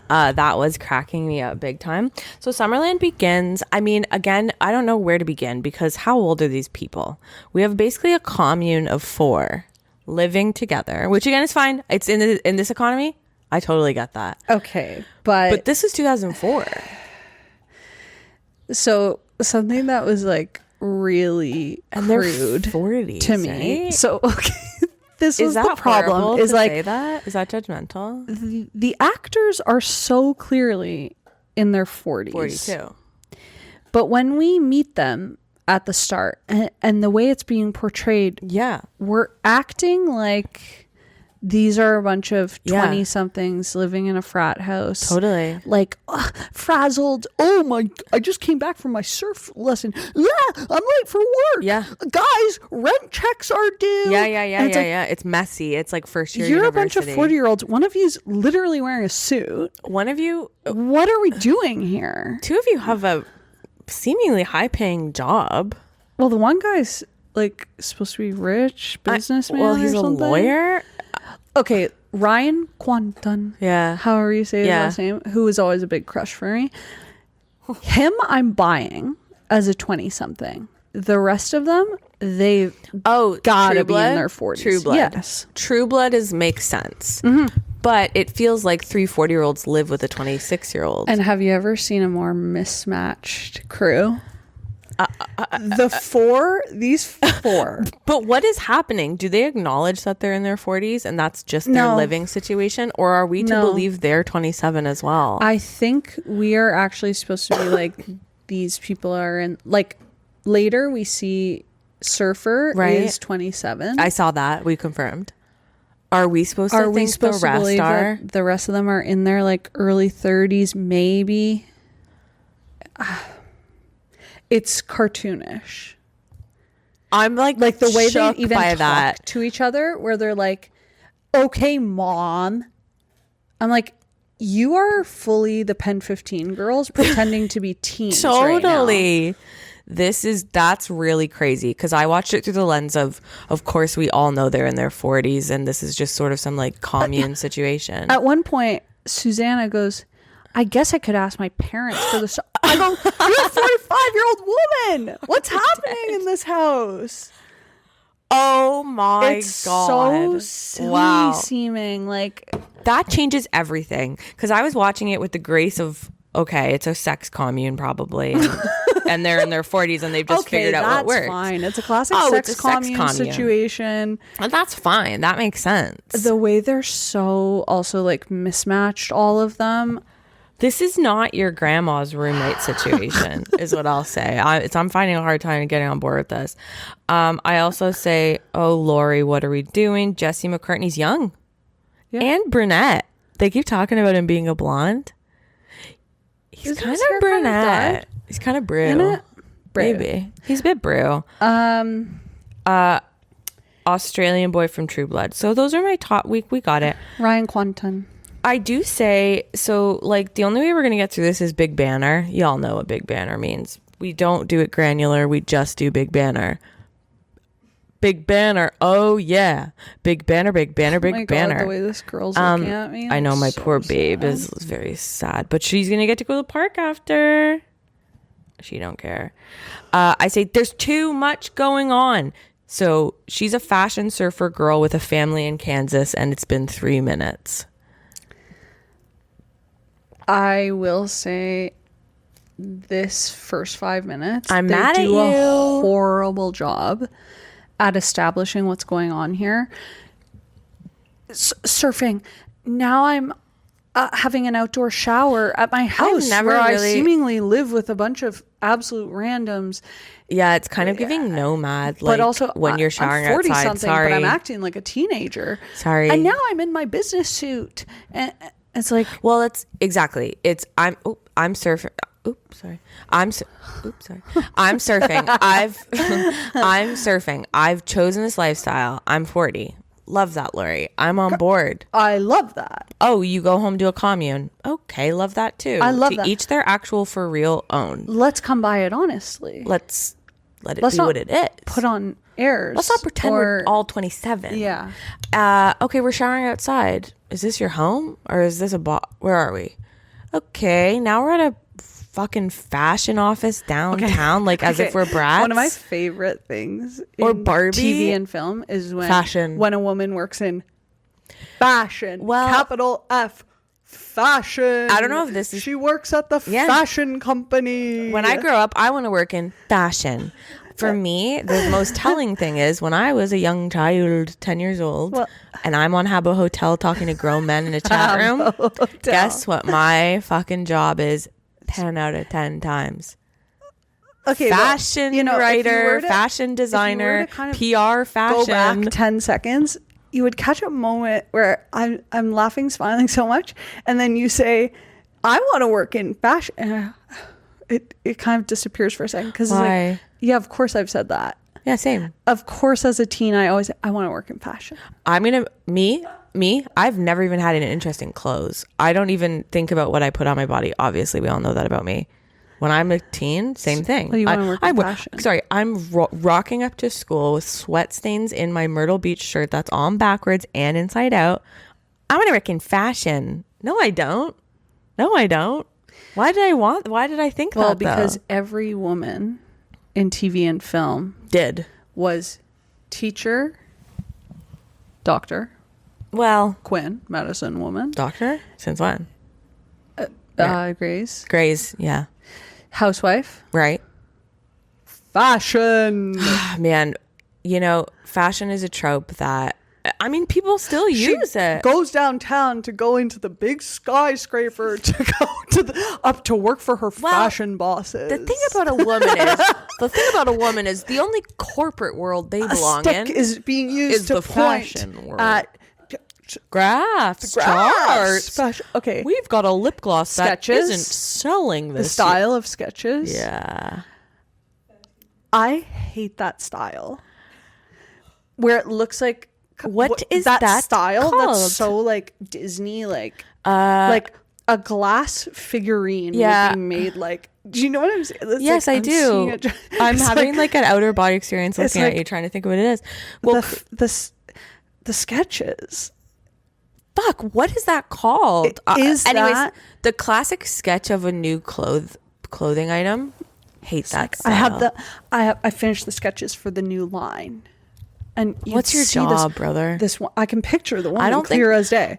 that was cracking me up big time. So Summerland begins, I mean, again, I don't know where to begin because how old are these people? We have basically a commune of 4 living together, which again is fine. It's in this economy. I totally get that. Okay, but this is 2004. so something that was like really And they're crude 40s, to me. right? So okay, this Is is that the problem. horrible Is to like say that? Is that judgmental? the actors are so clearly in their 40s. 42. But when we meet them at the start and the way it's being portrayed, Yeah. we're acting like these are a bunch of Yeah. 20 somethings living in a frat house. Totally. Like frazzled. Oh my, I just came back from my surf lesson. Yeah, I'm late for work. Yeah. Guys, rent checks are due. Yeah. And it's like, It's messy. It's like first year you're university. a bunch of 40-year-olds. One of you's literally wearing a suit. One of you, What are we doing here? 2 of you have a seemingly high-paying job. Well, the one guy's like supposed to be rich businessman. Well, he's or a something. lawyer. Okay, Ryan Quanton. Yeah. However you say his Yeah. last name, who was always a big crush for me. Him, I'm buying as a 20-something. The rest of them, they Oh, gotta True be Blood? in their 40s. True Blood. Yes. True Blood makes sense. But it feels like 3 40-year-olds live with a 26-year-old. And have you ever seen a more mismatched crew? These four. But what is happening? Do they acknowledge that they're in their 40s and that's just their No. living situation? Or are we to No. believe they're 27 as well? I think we are actually supposed to be like, these people are in, like, later we see Surfer Right. is 27. I saw that. We confirmed. Are we supposed to Are we think supposed the to rest believe are? that the rest of them are in their like early 30s, maybe? It's cartoonish. I'm like The way they shook even by talk that. to each other, where they're like, okay, mom. I'm like, you are fully the Pen 15 girls pretending to be teens. right now. Totally. That's really crazy because I watched it through the lens of course, we all know they're in their 40s and this is just sort of some like commune situation. At one point, Susanna goes, I guess I could ask my parents for this. I go, you're a 45-year-old woman. What's happening in this house? Oh my It's God. so silly seeming. Like, That changes everything because I was watching it with the grace of, okay, it's a sex commune probably. And they're in their 40s and they've just figured out what works. Fine. It's a classic It's sex a sex commune commune. situation. And that's fine. That makes sense. The way they're so also like mismatched, all of them. This is not your grandma's roommate situation, is what I'll say. I'm finding a hard time getting on board with this. I also say, oh, Lori, what are we doing? Jesse McCartney's young. Yeah. And brunette. They keep talking about him being a blonde. He's Isn't kind his hair of kind of brunette. dyed? He's kind of brew. Isn't it? Brew. Maybe. He's a bit brew. Australian boy from True Blood. So those are my top week. We got it. Ryan Quanton. I do say, so like the only way we're going to get through this is big banner. Y'all know what big banner means. We don't do it granular. We just do big banner. Big banner. Oh yeah. Big banner, big banner, big Oh my God, banner. the way this girl's looking at me. I know I'm my so poor babe sad. is very sad, but she's going to get to go to the park after. She don't care. I say there's too much going on. So she's a fashion surfer girl with a family in Kansas and it's been 3 minutes. I will say this first 5 minutes, I'm they mad at do a you. horrible job at establishing what's going on here. Surfing. Now having an outdoor shower at my house where I seemingly live with a bunch of absolute randoms. Yeah, it's kind of giving nomad. Like, but also, when you're showering I'm 40 outside, something, sorry. but I'm acting like a teenager. Sorry. And now I'm in my business suit. And it's like... Well, it's exactly. I'm surfing. Oops, sorry. I'm surfing. I'm surfing. I've chosen this lifestyle. I'm 40. Love that, Lori. I'm on board. I love that. Oh, you go home to a commune. Okay, love that too. I love that. To each their actual for real own. Let's come by it honestly. Let's be what it is. Put on airs. Let's not pretend we're all 27. Yeah. Okay, we're showering outside. Is this your home or is this a where are we? Okay, now we're at a fucking fashion office downtown, like as if we're brats. One of my favorite things or in Barbie TV and film is when a woman works in fashion. Well, capital F fashion. I don't know if this is... She works at the fashion company. When I grow up, I want to work in fashion. For me, the most telling thing is when I was a young child, 10 years old, and I'm on Habbo Hotel talking to grown men in a chat room, guess what my fucking job is 10 out of 10 times. Okay, fashion writer, fashion designer, kind of PR fashion. Go back 10 seconds, you would catch a moment where I'm laughing, smiling so much, and then you say, I want to work in fashion. It kind of disappears for a second because it's like, yeah, of course I've said that. Yeah, same. Of course, as a teen, I want to work in fashion. I've never even had an interest in clothes. I don't even think about what I put on my body. Obviously, we all know that about me. When I'm a teen, same thing. Well, you want to work in fashion. Sorry, I'm rocking up to school with sweat stains in my Myrtle Beach shirt that's on backwards and inside out. I want to work in fashion. No, I don't. Why did I think that? Well, because every woman in TV and film was teacher, doctor. Well, Quinn, medicine woman. Doctor? Since when? Grace, yeah. Housewife. Right. Fashion. Man, fashion is a trope that, I mean, people still use it. Goes downtown to go into the big skyscraper to go up to work for her fashion bosses. The thing about a woman is the only corporate world they belong in is being used to the point fashion world. at graphs, charts. Okay, we've got a lip gloss sketches, that isn't selling this. The style of sketches. Yeah, I hate that style where it looks like. What is that style called? That's so like Disney, like a glass figurine would be made like. Do you know what I'm saying? It's yes, I do. I'm having like an outer body experience looking at you, trying to think of what it is. Well, the sketches. Fuck, what is that called? Anyways, the classic sketch of a new clothing item. Hate that style. I finished the sketches for the new line. And what's your job, brother? This one, I can picture the one clear as day.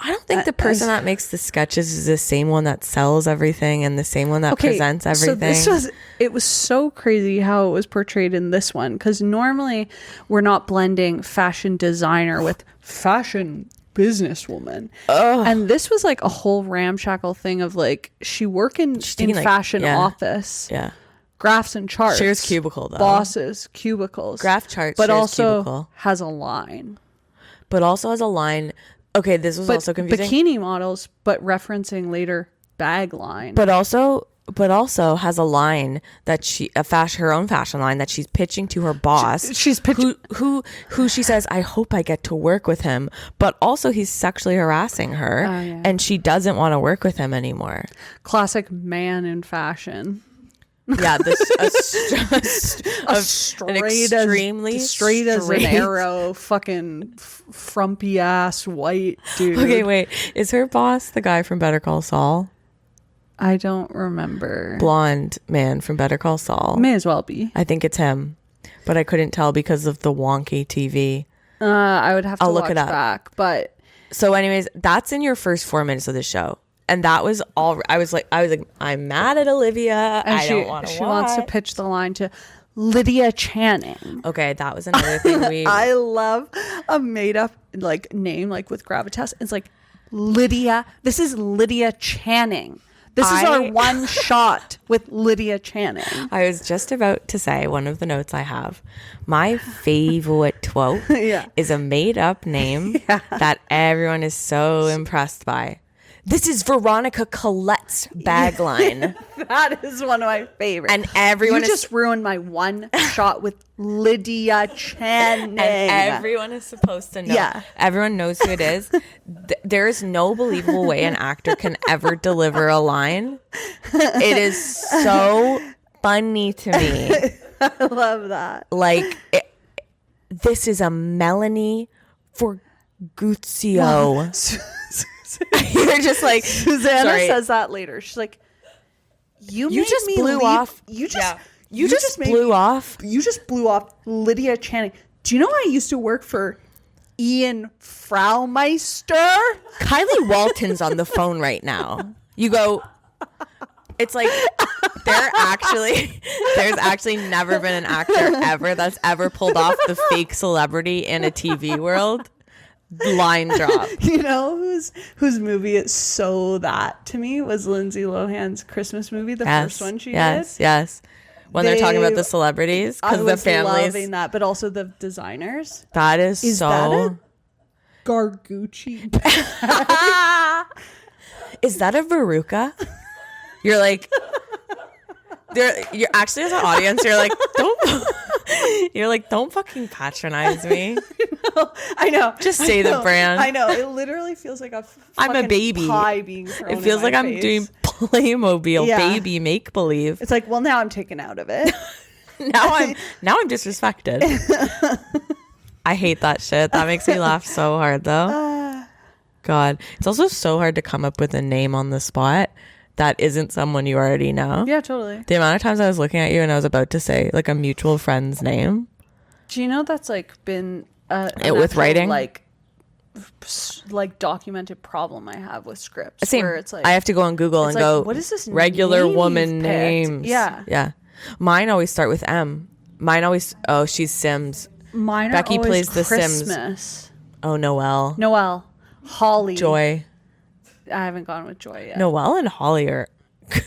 I don't think the person that makes the sketches is the same one that sells everything and the same one that presents everything. So it was so crazy how it was portrayed in this one, because normally we're not blending fashion designer with fashion businesswoman. And this was like a whole ramshackle thing of like she worked in fashion office. Yeah. Graphs and charts. Shares cubicle though. Bosses, cubicles. Graph charts, but shares also cubicle. Has a line. Okay, this was also confusing. Bikini models, but referencing later bag line. But also has a line that her own fashion line that she's pitching to her boss. She's pitching who she says, I hope I get to work with him, but also he's sexually harassing her, and she doesn't want to work with him anymore. Classic man in fashion. Yeah, straight as an arrow, fucking frumpy ass white dude. Okay, wait, is her boss the guy from Better Call Saul? I don't remember. Blonde man from Better Call Saul. May as well be. I think it's him, but I couldn't tell because of the wonky TV. I would have to look it up. Back, but so, anyways, that's in your first 4 minutes of the show. And that was all. I was like, I'm mad at Olivia. And I don't want to. She wants to pitch the line to Lydia Channing. Okay, that was another thing I love a made up like name like with gravitas. It's like Lydia. This is Lydia Channing. This is our one shot with Lydia Channing. I was just about to say one of the notes I have. My favorite quote is a made-up name that everyone is so impressed by. This is Veronica Colette's bagline. That is one of my favorites. And everyone just ruined my one shot with Lydia Channing. And everyone is supposed to know. Yeah. Everyone knows who it is. There is no believable way an actor can ever deliver a line. It is so funny to me. I love that. Like, this is a Melanie Forguzio. You're just like, Susanna says that later. She's like, you just blew off. You just blew off Lydia Channing. Do you know I used to work for Ian Fraumeister? Kylie Walton's on the phone right now. You go, it's like there's actually never been an actor ever that's ever pulled off the fake celebrity in a TV world. Line drop. You know whose movie is so that to me was Lindsay Lohan's Christmas movie, the first one she did. Yes. When they're talking about the celebrities, because the families. Loving that, but also the designers. That is so. That a Gargucci? Is that a Veruca? You're like. You're actually, as an audience, you're like, don't fucking patronize me. I know. Just say the brand. I know. It literally feels like I'm a baby. Pie being thrown it feels like I'm face. doing Playmobil baby make believe. It's like, well, now I'm taken out of it. now I'm disrespected. I hate that shit. That makes me laugh so hard though. God, it's also so hard to come up with a name on the spot that isn't someone you already know. Yeah, totally. The amount of times I was looking at you and I was about to say like a mutual friend's name. Do you know that's like been with writing, like documented problem I have with scripts? Same. Where it's like I have to go on Google and go, what is this regular name woman names? Yeah. Mine always start with M. She's Sims. Mine Becky are always plays the Christmas. Sims. Oh, Noelle, Holly, Joy. I haven't gone with Joy yet. Noelle and Holly are.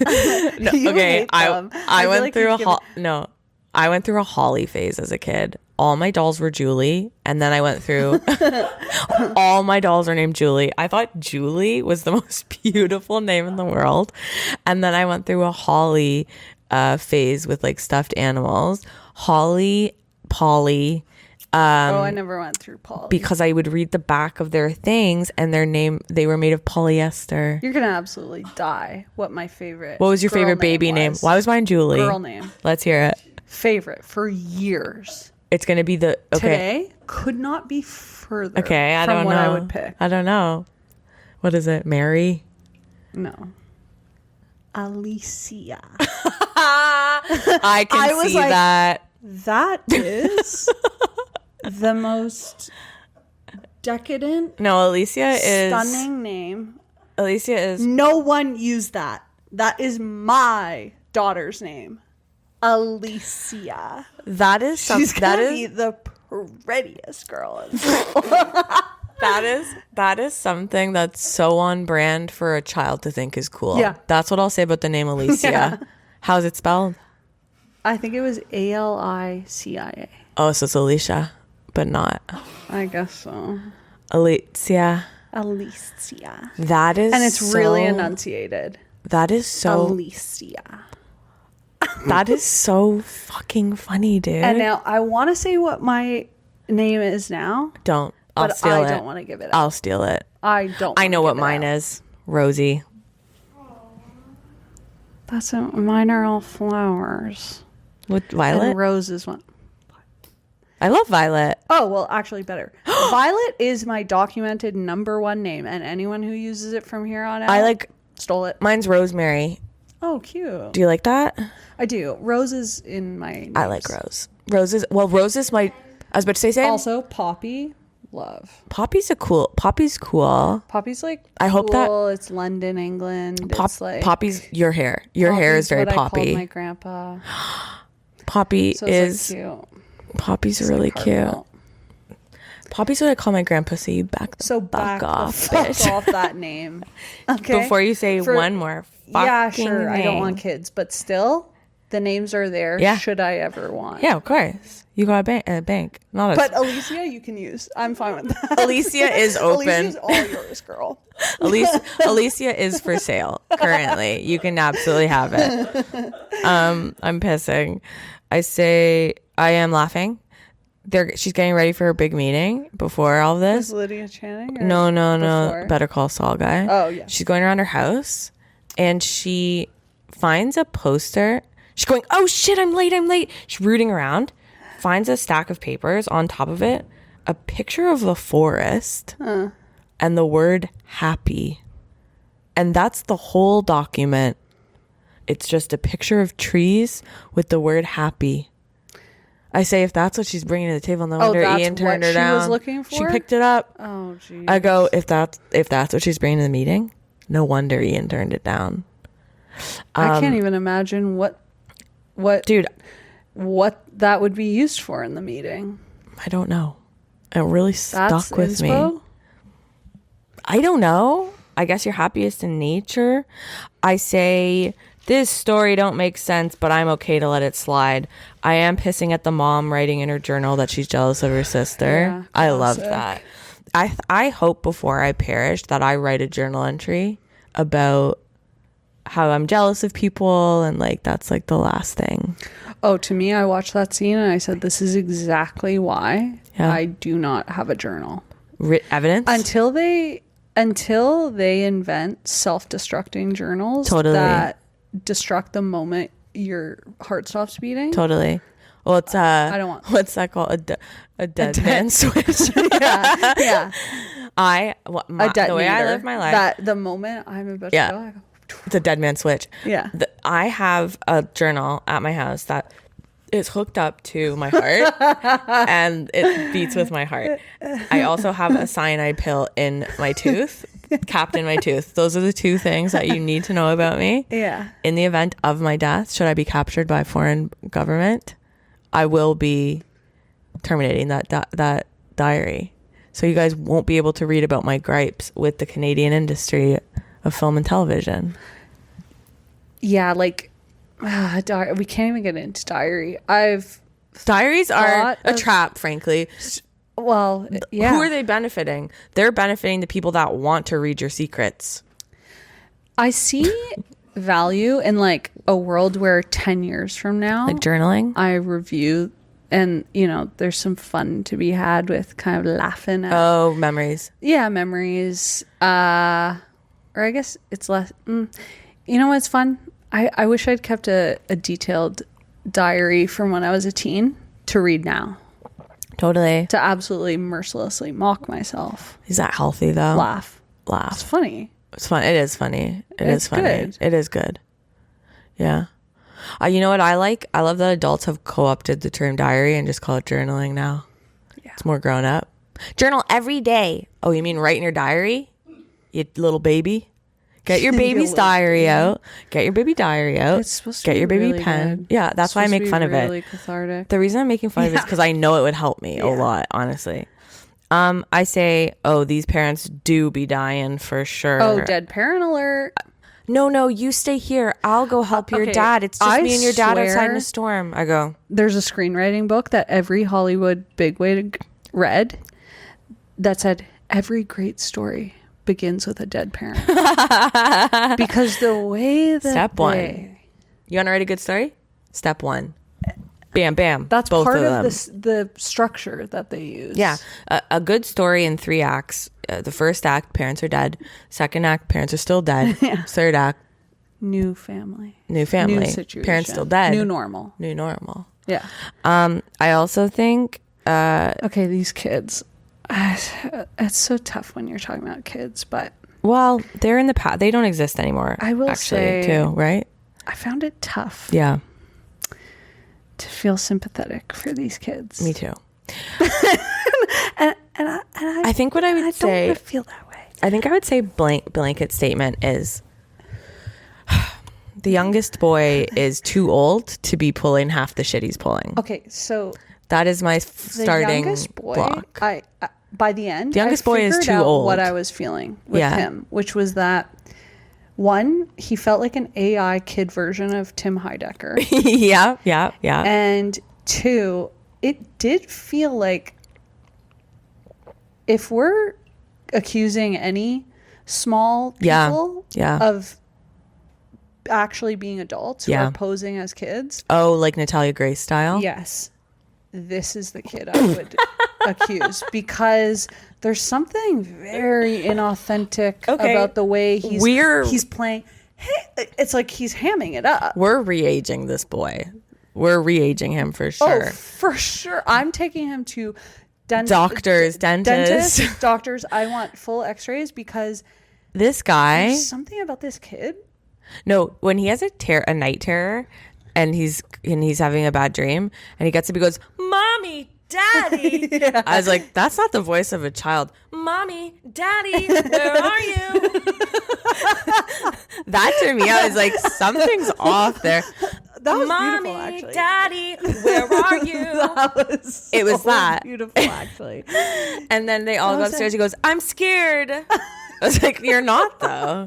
No, You okay, hate them. I went through I went through a Holly phase as a kid. All my dolls were Julie, and then I went through all my dolls are named Julie. I thought Julie was the most beautiful name in the world, and then I went through a Holly phase with like stuffed animals. Holly, Polly. I never went through Polly. Because I would read the back of their things and they were made of polyester. You're going to absolutely die. What was your favorite baby name? Why was mine Julie? Girl name. Let's hear it. Favorite for years. It's going to be Today could not be further okay, I from don't what know. I would pick. I don't know. What is it? Mary? No. Alicia. I can see that. That is the most decadent. No, Alicia is stunning name. Alicia is. No one used that. That is my daughter's name, Alicia. That is something. She's gonna be the prettiest girl in school. That is something that's so on brand for a child to think is cool. Yeah, that's what I'll say about the name Alicia. Yeah. How's it spelled? I think it was Alicia. Oh, so it's Alicia, but not. I guess so. Alicia. That is, and it's really enunciated. That is so. Alicia. That is so fucking funny, dude. And now I want to say what my name is now. Don't. I'll steal it. I don't want to give it up. I'll steal it. I don't. I know what mine is. Rosie. Mine are all flowers. With Violet? And roses one. I love Violet. Oh, well, actually better. Violet is my documented #1 name, and anyone who uses it from here on out stole it. Mine's Rosemary. Oh, cute. Do you like that? I do. Rose is in my names. I like Rose. Rose is my, I was about to say same. Also, Poppy, love. Poppy's cool. Poppy's like, I hope that it's London, England. Poppy's your hair. Your hair is very what poppy. I called my grandpa. Poppy so is cute. Poppy's really cute. Poppy's what I call my grandpussy. You back the So fuck back off, the fuck bitch. off that name. Okay. Before you say one more Yeah, fucking sure. I don't name. want kids, but still, the names are there. Yeah. Should I ever want? Yeah, of course. You got a bank. Not a But Alicia, you can use. I'm fine with that. Alicia is open. Alicia's all yours, girl. Alicia is for sale currently. You can absolutely have it. I'm pissing. I say I am laughing. She's getting ready for her big meeting before all this. Is Lydia Channing? Or No. before? Better Call Saul guy. Oh, yeah. She's going around her house and she finds a poster. She's going, oh shit, I'm late. She's rooting around, finds a stack of papers, on top of it a picture of a forest and the word happy. And that's the whole document. It's just a picture of trees with the word happy. I say, if that's what she's bringing to the table, no wonder that's Ian turned what her she down. was looking for? She picked it up. Oh, geez. I go, if that's what she's bringing to the meeting, no wonder Ian turned it down. I can't even imagine what Dude, that would be used for in the meeting. I don't know. It really That's stuck with me. inspo? I don't know. I guess you're happiest in nature. I say, this story don't make sense, but I'm okay to let it slide. I am pissing at the mom writing in her journal that she's jealous of her sister. Yeah, I love classic. that. I hope before I perish that I write a journal entry about how I'm jealous of people, and like that's like the last thing. Oh, to me, I watched that scene and I said, this is exactly why I do not have a journal. Evidence? Until they invent self-destructing journals Totally. that destruct the moment your heart stops beating. Totally. Well, it's I don't want what's that called? A dead man switch. yeah. The way I live my life, that the moment I'm about to go, I go, it's a dead man switch. Yeah. I have a journal at my house that is hooked up to my heart and it beats with my heart. I also have a cyanide pill in my tooth, capped in my tooth. Those are the two things that you need to know about me. Yeah. In the event of my death, should I be captured by a foreign government, I will be terminating that diary. So you guys won't be able to read about my gripes with the Canadian industry of film and television. Yeah, like we can't even get into diary. Diaries are a trap, frankly. Well, yeah. Who are they benefiting? They're benefiting the people that want to read your secrets. I see value in like a world where 10 years from now, Like journaling? I review, and there's some fun to be had with kind of laughing at Oh, memories. memories. Or I guess it's less. You know what's fun? I wish I'd kept a detailed diary from when I was a teen to read now. Totally. To absolutely mercilessly mock myself. Is that healthy though? Laugh. It's funny. It's fun. It is funny. It's good. It is good. Yeah. You know what I like? I love that adults have co-opted the term diary and just call it journaling now. Yeah. It's more grown up. Journal every day. Oh, you mean write in your diary? You little baby. Get your baby's diary out. Get your baby diary out. It's supposed to Get be your baby really pen. good. Yeah, that's why I make fun of it. Really cathartic. The reason I'm making fun of it is because I know it would help me a lot, honestly. I say, oh, these parents do be dying for sure. Oh, dead parent alert. No, you stay here. I'll go help your dad. It's just me and your dad outside in a storm. I go. There's a screenwriting book that every Hollywood bigwig read that said every great story begins with a dead parent. Because the way that Step one. You want to write a good story? Step one. Bam, bam. That's both part of them. the structure that they use. Yeah. A good story in 3 acts. The first act, parents are dead. Second act, parents are still dead. Yeah. Third act, new family. new family. New situation. Parents still dead. New normal. New normal. Yeah. I also think Okay, these kids. It's so tough when you're talking about kids, but well, they're in the past. They don't exist anymore. I will actually, say, too, right? I found it tough. Yeah. To feel sympathetic for these kids. Me too. and I think what I would say, don't want to feel that way. I think I would say blanket statement is the youngest boy is too old to be pulling half the shit he's pulling. Okay, so That is my the starting youngest boy, block. by the end, The youngest boy is figured too out old. what I was feeling with Yeah. him, which was that one, he felt like an AI kid version of Tim Heidecker. Yeah. And two, it did feel like if we're accusing any small people of actually being adults who are posing as kids. Oh, like Natalia Grace style? Yes. This is the kid I would accuse, because there's something very inauthentic about the way he's playing. It's like he's hamming it up. We're re-aging this boy. We're re-aging him for sure. Oh, for sure. I'm taking him to doctors, dentists. Doctors. I want full x-rays, because this guy, there's something about this kid. No, when he has a night terror and he's having a bad dream and he gets up, he goes, "Mommy, Daddy." Yeah. I was like, that's not the voice of a child. "Mommy, Daddy, where are you?" That to me, I was like, something's off there. That was "Mommy, beautiful, actually. Daddy, where are you?" It was that beautiful, actually. And then they all go upstairs. He goes, "I'm scared." I was like, you're not though.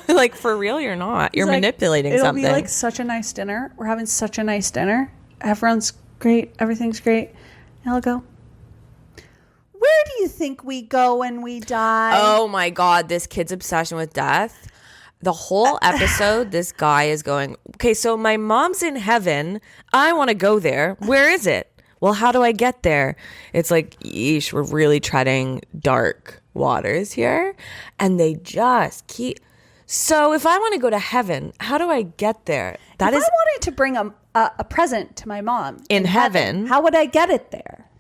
Like, for real, you're not. You're manipulating something. It'll be like such a nice dinner. We're having such a nice dinner. Everyone's great. Everything's great. And I'll go, "Where do you think we go when we die?" Oh my God, this kid's obsession with death. The whole episode, this guy is going, "Okay, so my mom's in heaven. I want to go there. Where is it? Well, how do I get there?" It's like, yeesh, we're really treading dark waters here. And they just keep... So if I want to go to heaven, how do I get there? If I wanted to bring a present to my mom in heaven, how would I get it there?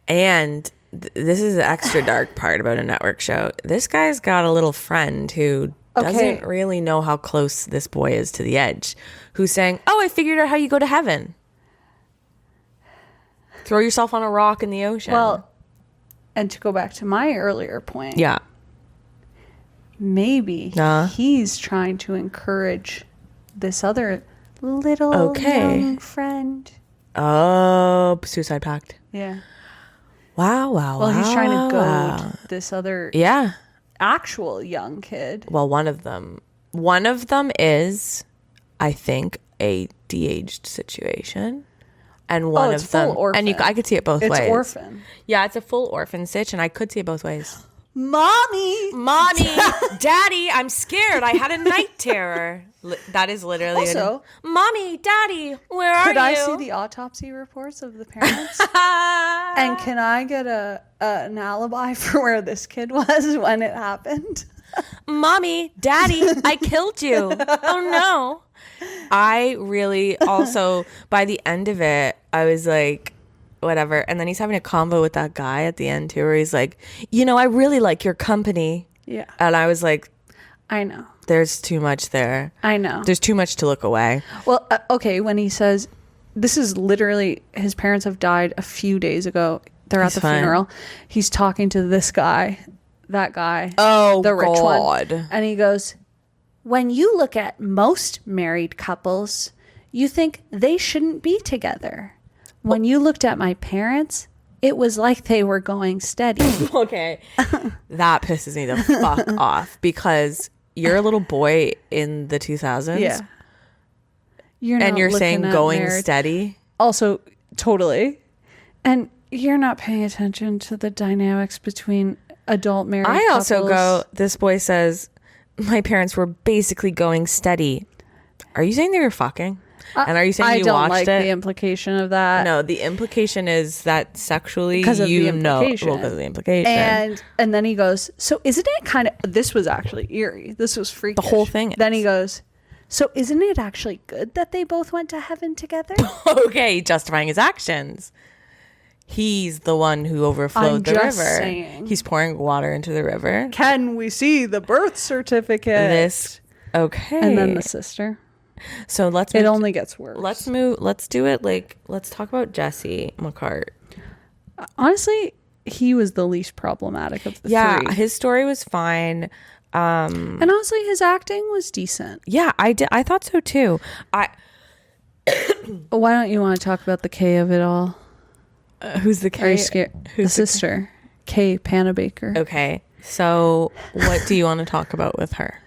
And this is the extra dark part about a network show. This guy's got a little friend who doesn't really know how close this boy is to the edge, who's saying, "Oh, I figured out how you go to heaven. Throw yourself on a rock in the ocean." Well, and to go back to my earlier point. Yeah. Maybe he's trying to encourage this other little young friend. Oh, suicide pact. Yeah. Wow. Well, he's trying to goad this other actual young kid. Well, one of them is, I think, a de-aged situation. And one of them, orphan. and I could see it both ways. It's orphan. Yeah, it's a full orphan sitch, and I could see it both ways. Mommy, Daddy, I'm scared. I had a night terror. That is literally also. Mommy, Daddy, where are you? Could I see the autopsy reports of the parents? And can I get an alibi for where this kid was when it happened? Mommy, Daddy, I killed you. Oh no. I really also, by the end of it, I was like, whatever. And then he's having a convo with that guy at the end too, where he's like, I really like your company. Yeah. And I was like, I know. There's too much there. I know. There's too much to look away. Well, okay, when he says, this is literally, his parents have died a few days ago. They're at the funeral. He's talking to this guy, that guy. Oh, the rich God. one. And he goes, "When you look at most married couples, you think they shouldn't be together. When you looked at my parents, it was like they were going steady." Okay. That pisses me the fuck off, because you're a little boy in the 2000s. Yeah. You're saying going steady. Also, totally. And you're not paying attention to the dynamics between adult married couples. I also go, this boy says, "My parents were basically going steady." Are you saying they were fucking? And are you saying you watched it? I don't like the implication of that. No, the implication is that sexually, because of the implication. Well, because of the implication. And then he goes, "So isn't it kind of," this was actually eerie. This was freakish. The whole thing is. Then he goes, "So isn't it actually good that they both went to heaven together?" Okay, justifying his actions. He's the one who overflowed the river. Saying. He's pouring water into the river. Can we see the birth certificate? Okay. And then the sister. So it only gets worse. Let's do it. Let's talk about Jesse McCart. Honestly, he was the least problematic of the three. Yeah, his story was fine. And honestly, his acting was decent. Yeah, I thought so too. Why don't you want to talk about the K of it all? Who's the Are you K? scared? Who's The sister, Kay Panabaker. Okay, so what do you want to talk about with her?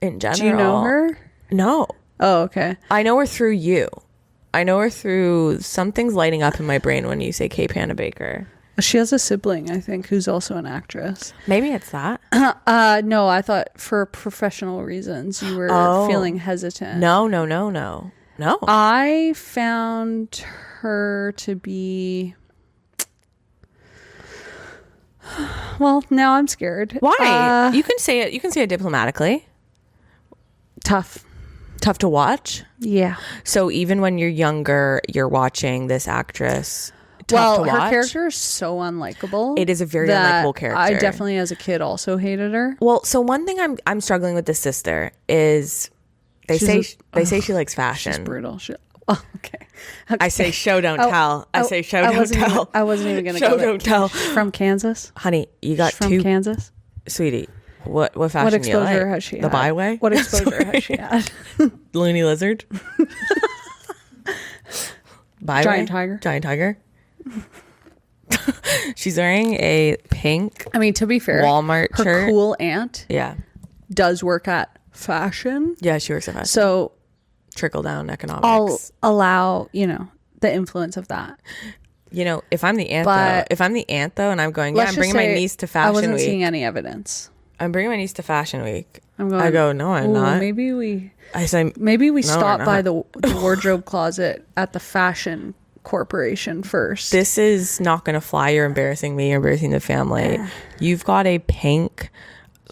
In general, Do you know her? No. Oh, okay. I know her through you. I know her through something's lighting up in my brain when you say Kay Panabaker. She has a sibling, I think, who's also an actress. Maybe it's that. No, I thought for professional reasons you were feeling hesitant. No. I found her to be. Well, now I'm scared. Why? You can say it. You can say it diplomatically. Tough to watch. Yeah. So even when you're younger, you're watching this actress. Tough to watch. Her character is so unlikable. It is a very unlikable character. I definitely, as a kid, also hated her. Well, so one thing I'm struggling with this sister is they say she likes fashion. She's brutal. Okay. I say show don't tell. I say show don't tell. I wasn't even gonna show go don't tell. She's from Kansas. Honey, you got She's two. from Kansas. Sweetie, what fashion What exposure do you like? has she The had? byway? What exposure has she had? Looney lizard. Byway? Giant tiger. She's wearing a pink. I mean, to be fair, Walmart her shirt. cool aunt Yeah. does work at fashion. Yeah, she works at fashion. So Trickle down economics. I'll allow, the influence of that. If I'm the aunt though, and I'm going, Let's I'm just bringing my say niece to fashion I wasn't week. seeing any evidence. I'm bringing my niece to fashion week. I'm going. I go, no, I'm not. Maybe we no, stop by not. the wardrobe closet at the fashion corporation first. This is not going to fly. You're embarrassing me. You're embarrassing the family. You've got a pink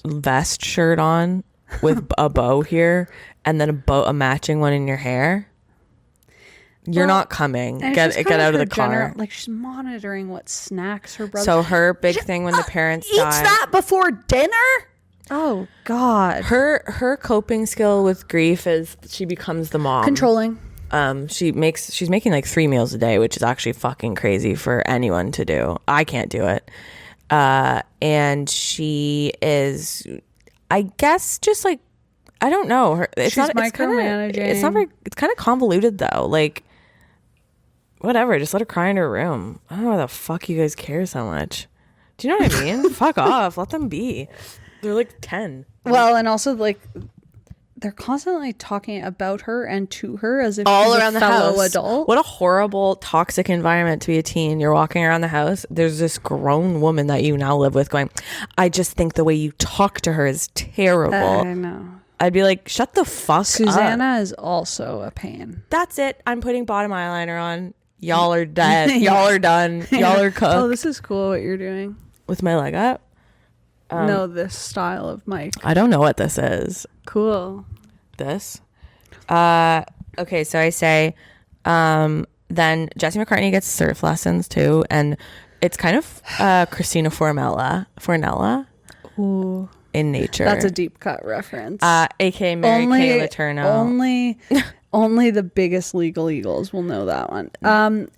vest shirt on with a bow here, and then a matching one in your hair. You're not coming. Get out of the car. She's monitoring what snacks her brother. So her big thing when the parents eats die. that before dinner. Oh God. Her coping skill with grief is she becomes the mom. Controlling. She's making like 3 meals a day, which is actually fucking crazy for anyone to do. I can't do it. And she is, I guess, just like, I don't know. She's micromanaging. It's kind of convoluted though. Like, whatever, just let her cry in her room. I don't know why the fuck you guys care so much. Do you know what I mean? Fuck off. Let them be. They're like 10. Well, and also they're constantly talking about her and to her as if all she's around a the fellow house. adult. What a horrible, toxic environment to be a teen. You're walking around the house. There's this grown woman that you now live with going, I just think the way you talk to her is terrible. I know. I'd be like, shut the fuck up. Susanna is also a pain. That's it. I'm putting bottom eyeliner on. Y'all are dead. Y'all are done. Y'all are cooked. Oh, this is cool what you're doing. With my leg up? No, this style of mic. I don't know what this is. Cool. This? Okay, so I say, then Jesse McCartney gets surf lessons too, and it's kind of Christina Fornella. Ooh. In nature. That's a deep cut reference. AKA Mary Kay Letourneau. Only the biggest legal eagles will know that one.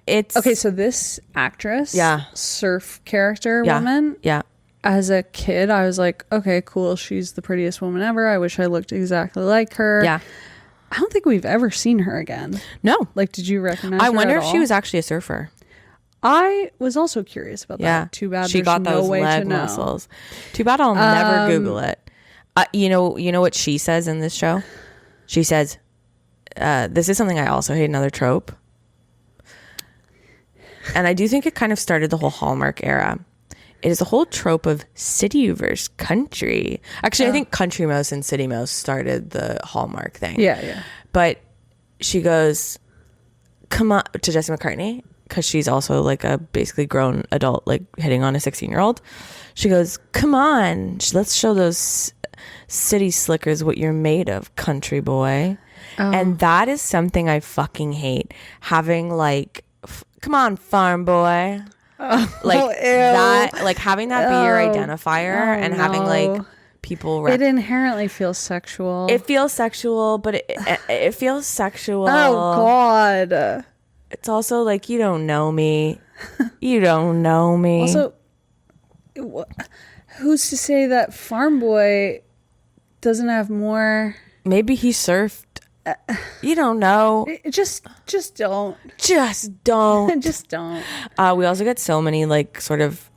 It's okay, so this actress, surf character woman. Yeah. As a kid, I was like, okay, cool. She's the prettiest woman ever. I wish I looked exactly like her. Yeah. I don't think we've ever seen her again. No. Like, did you recognize her? I wonder at if all? she was actually a surfer. I was also curious about that. Yeah. Too bad she got those leg muscles. Too bad I'll never Google it. You know what she says in this show? She says, this is something I also hate, another trope. And I do think it kind of started the whole Hallmark era. It is a whole trope of city versus country. Actually, I think Country Mouse and City Mouse started the Hallmark thing. Yeah. But she goes, come on, to Jesse McCartney, because she's also like a basically grown adult, like hitting on a 16-year-old. She goes, come on, let's show those city slickers what you're made of, country boy. And that is something I fucking hate. Having like, come on, farm boy. That, like having that be your identifier and having like people it inherently feels sexual. It feels sexual, but it feels sexual. Oh God. It's also like, you don't know me. You don't know me. Also, who's to say that farm boy doesn't have more? Maybe he surfed You don't know. Just don't. Just don't. Just don't. We also get so many like sort of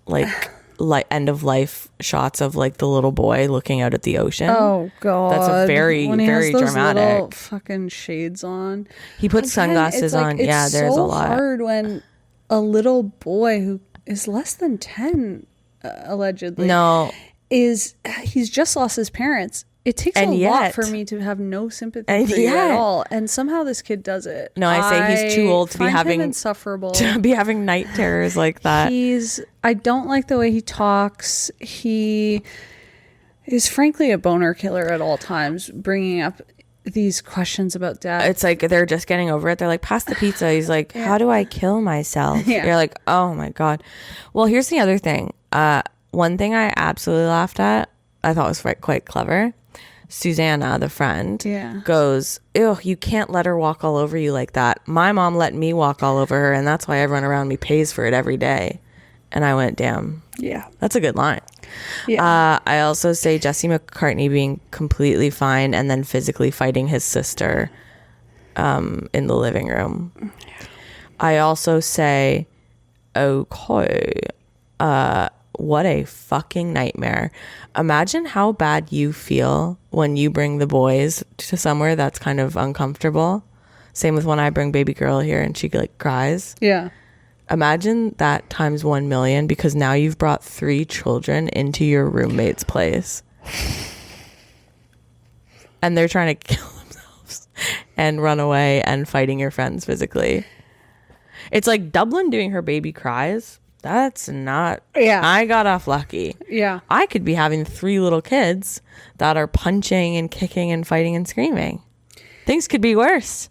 like end of life shots of like the little boy looking out at the ocean. Oh god, that's a very when he very has those dramatic. Little fucking shades on. He puts sunglasses on. Yeah, there's a lot. It's so hard when a little boy who is less than 10, allegedly. No, he's just lost his parents. It takes a lot for me to have no sympathy for you at all, and somehow this kid does it. No, I say he's too old to be having insufferable. To be having night terrors like that. I don't like the way he talks. He is frankly a boner killer at all times, bringing up these questions about death. It's like they're just getting over it. They're like, pass the pizza. He's like, how do I kill myself? Yeah. You're like, oh my god. Well, here's the other thing. One thing I absolutely laughed at, I thought was quite clever. Susanna, the friend, goes, ew, you can't let her walk all over you like that. My mom let me walk all over her, and that's why everyone around me pays for it every day. And I went, damn. Yeah. That's a good line. Yeah. I also say Jesse McCartney being completely fine and then physically fighting his sister in the living room. I also say, okay, what a fucking nightmare. Imagine how bad you feel when you bring the boys to somewhere that's kind of uncomfortable. Same with when I bring baby girl here and she like cries. Yeah. Imagine that times 1 million, because now you've brought 3 children into your roommate's place. And they're trying to kill themselves and run away and fighting your friends physically. It's like Dublin doing her baby cries. That's not... Yeah. I got off lucky. Yeah. I could be having 3 little kids that are punching and kicking and fighting and screaming. Things could be worse.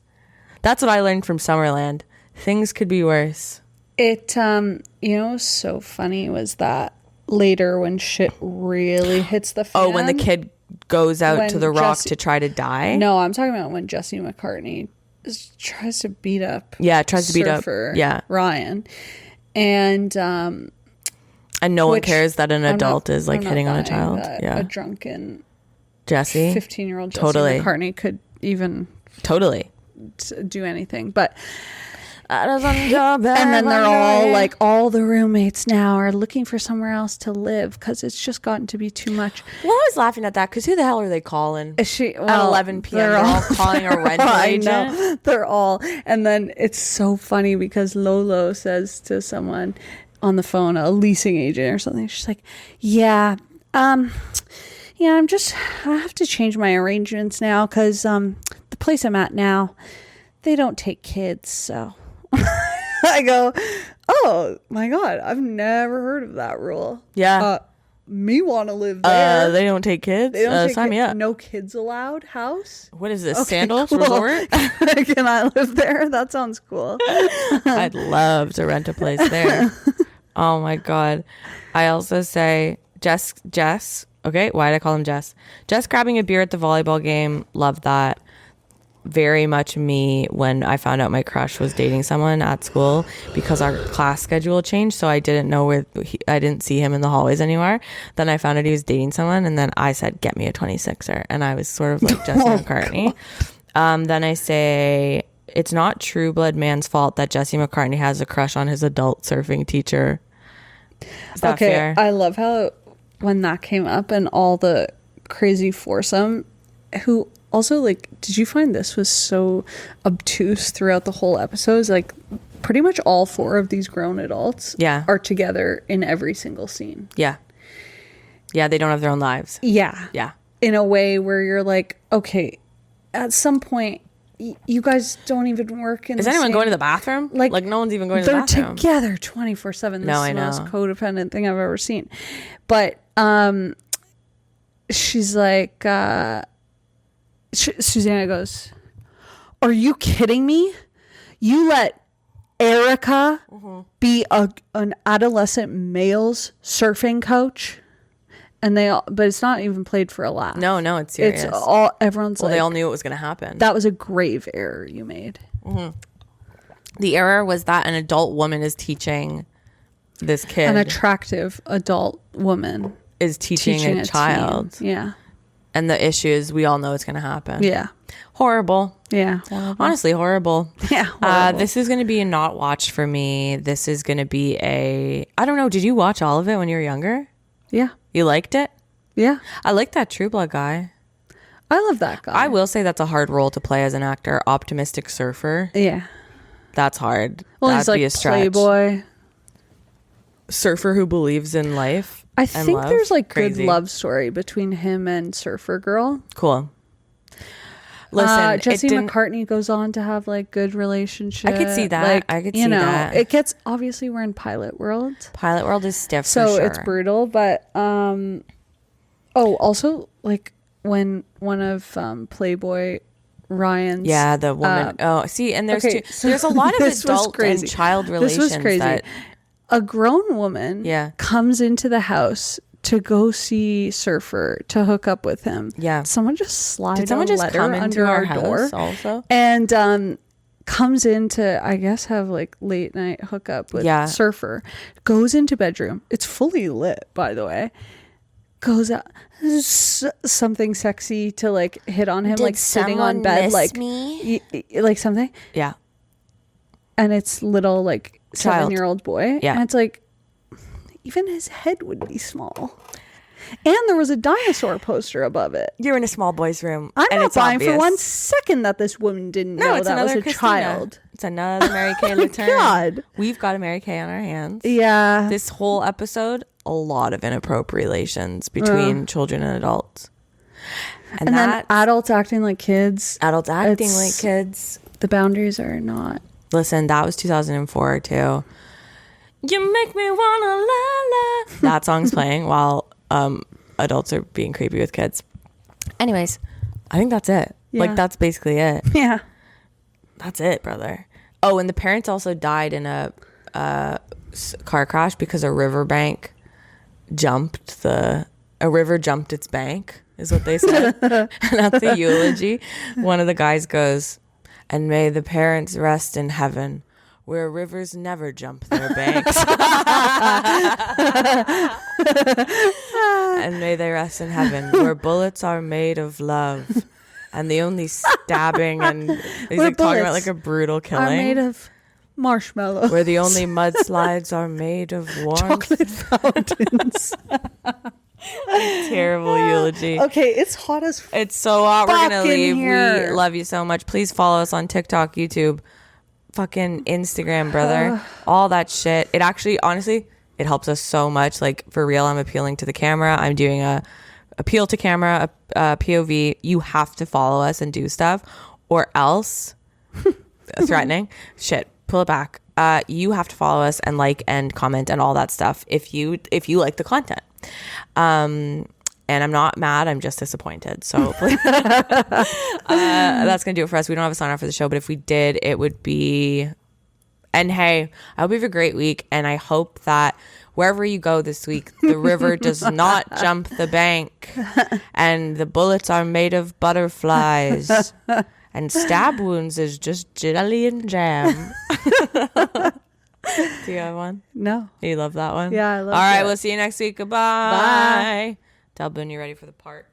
That's what I learned from Summerland. Things could be worse. It, what's so funny was that later when shit really hits the fan. Oh, when the kid goes out to the rock to try to die? No, I'm talking about when Jesse McCartney tries to beat up... Yeah, tries to beat up... Yeah. Ryan. And no one cares that an adult is like hitting on a child. Yeah, a drunken Jesse, 15-year-old Jesse McCartney could even do anything. But and then they're all like, all the roommates now are looking for somewhere else to live because it's just gotten to be too much. Well, I was laughing at that because who the hell are they calling? At 11 p.m. They're all calling a rental agent. Know, they're all, and then it's so funny because LoLo says to someone on the phone, a leasing agent or something, she's like, I have to change my arrangements now because the place I'm at now, they don't take kids, so. I go, oh my god, I've never heard of that rule. Yeah. Me want to live there. They don't take kids? They don't take sign me up. No kids allowed house? What is this, Sandals Resort? Can I live there? That sounds cool. I'd love to rent a place there. Oh my god. I also say Jess. Okay, why did I call him Jess? Jess grabbing a beer at the volleyball game. Love that. Very much me when I found out my crush was dating someone at school because our class schedule changed, so I didn't know I didn't see him in the hallways anymore. Then I found out he was dating someone, and then I said, get me a 26er, and I was sort of like Jesse McCartney. Then I say, it's not True Blood Man's fault that Jesse McCartney has a crush on his adult surfing teacher. Is that fair? I love how when that came up and all the crazy foursome who also, like, did you find this was so obtuse throughout the whole episode? Like, pretty much all 4 of these grown adults are together in every single scene. Yeah. Yeah, they don't have their own lives. Yeah. Yeah. In a way where you're like, okay, at some point, you guys don't even work in Is anyone going to the bathroom? Like no one's even going to the bathroom. They're together 24/7. This is the most codependent thing I've ever seen. But she's like... Susanna goes, are you kidding me? You let Erica be an adolescent male's surfing coach? And but it's not even played for a laugh. No, it's serious. It's everyone's like, they all knew it was going to happen. That was a grave error you made. Mm-hmm. The error was that an adult woman is teaching this kid. An attractive adult woman is teaching a child. Teen. Yeah. And the issue is we all know it's going to happen. Yeah. Horrible. Yeah. Horrible. Honestly, horrible. Yeah. Horrible. This is going to be a not watch for me. This is going to be I don't know. Did you watch all of it when you were younger? Yeah. You liked it? Yeah. I like that True Blood guy. I love that guy. I will say that's a hard role to play as an actor. Optimistic surfer. Yeah. That's hard. Well, That'd he's like be a stretch. playboy. Surfer who believes in life. I and think love. there's like Crazy. good love story between him and Surfer Girl. Cool. Listen, Jesse McCartney goes on to have like good relationship. I could see that. Like, I could see that. It gets, obviously we're in pilot world. Pilot world is stiff So for sure. it's brutal, but also like when one of Playboy Ryan's the woman. And there's okay, two. There's a lot of this was adult crazy. and child relations. This was crazy. That, a grown woman comes into the house to go see Surfer to hook up with him. Yeah. Someone just slid did someone a just letter come into under our door house also? and comes in to, I guess, have like late night hookup with Surfer. Goes into bedroom. It's fully lit, by the way. Goes out. Something sexy to like hit on him, Did like sitting on bed, miss like me? Like something. Yeah. And it's little like Child. 7-year-old boy. Yeah. And it's like, even his head would be small. And there was a dinosaur poster above it. You're in a small boy's room. I'm and not it's buying obvious. for 1 second that this woman didn't know it's that was another a Christina. child. It's another Mary Kay Latourne. God. We've got a Mary Kay on our hands. Yeah. This whole episode, a lot of inappropriate relations between children and adults. And then adults acting like kids. Adults acting like kids. The boundaries are not. Listen, that was 2004 too. You make me wanna la la. That song's playing while adults are being creepy with kids. Anyways, I think that's it. Yeah. Like that's basically it. Yeah. That's it, brother. Oh, and the parents also died in a car crash because a riverbank a river jumped its bank, is what they said. And that's the eulogy. One of the guys goes, "And may the parents rest in heaven, where rivers never jump their banks." "And may they rest in heaven, where bullets are made of love, and the only stabbing," and he's like talking about like a brutal killing. Are made of marshmallows. "Where the only mudslides are made of warmth." Chocolate fountains. Terrible eulogy. Okay, it's hot as It's so hot. We're gonna fucking leave. here. We love you so much. Please follow us on TikTok, YouTube, fucking Instagram, brother. All that shit. It actually, honestly, it helps us so much. Like for real, I'm appealing to the camera. I'm doing a appeal to camera, a POV. You have to follow us and do stuff, or else threatening. Shit, pull it back. You have to follow us and like and comment and all that stuff if you like the content. And I'm not mad, I'm just disappointed. So that's gonna do it for us. We don't have a sign off for the show, but if we did, it would be, and hey, I hope you have a great week, and I hope that wherever you go this week, the river does not jump the bank, and the bullets are made of butterflies, and stab wounds is just jelly and jam. Do you have one? No. You love that one? Yeah, I love it. All right, we'll see you next week. Goodbye. Bye. Tell Boone you're ready for the park.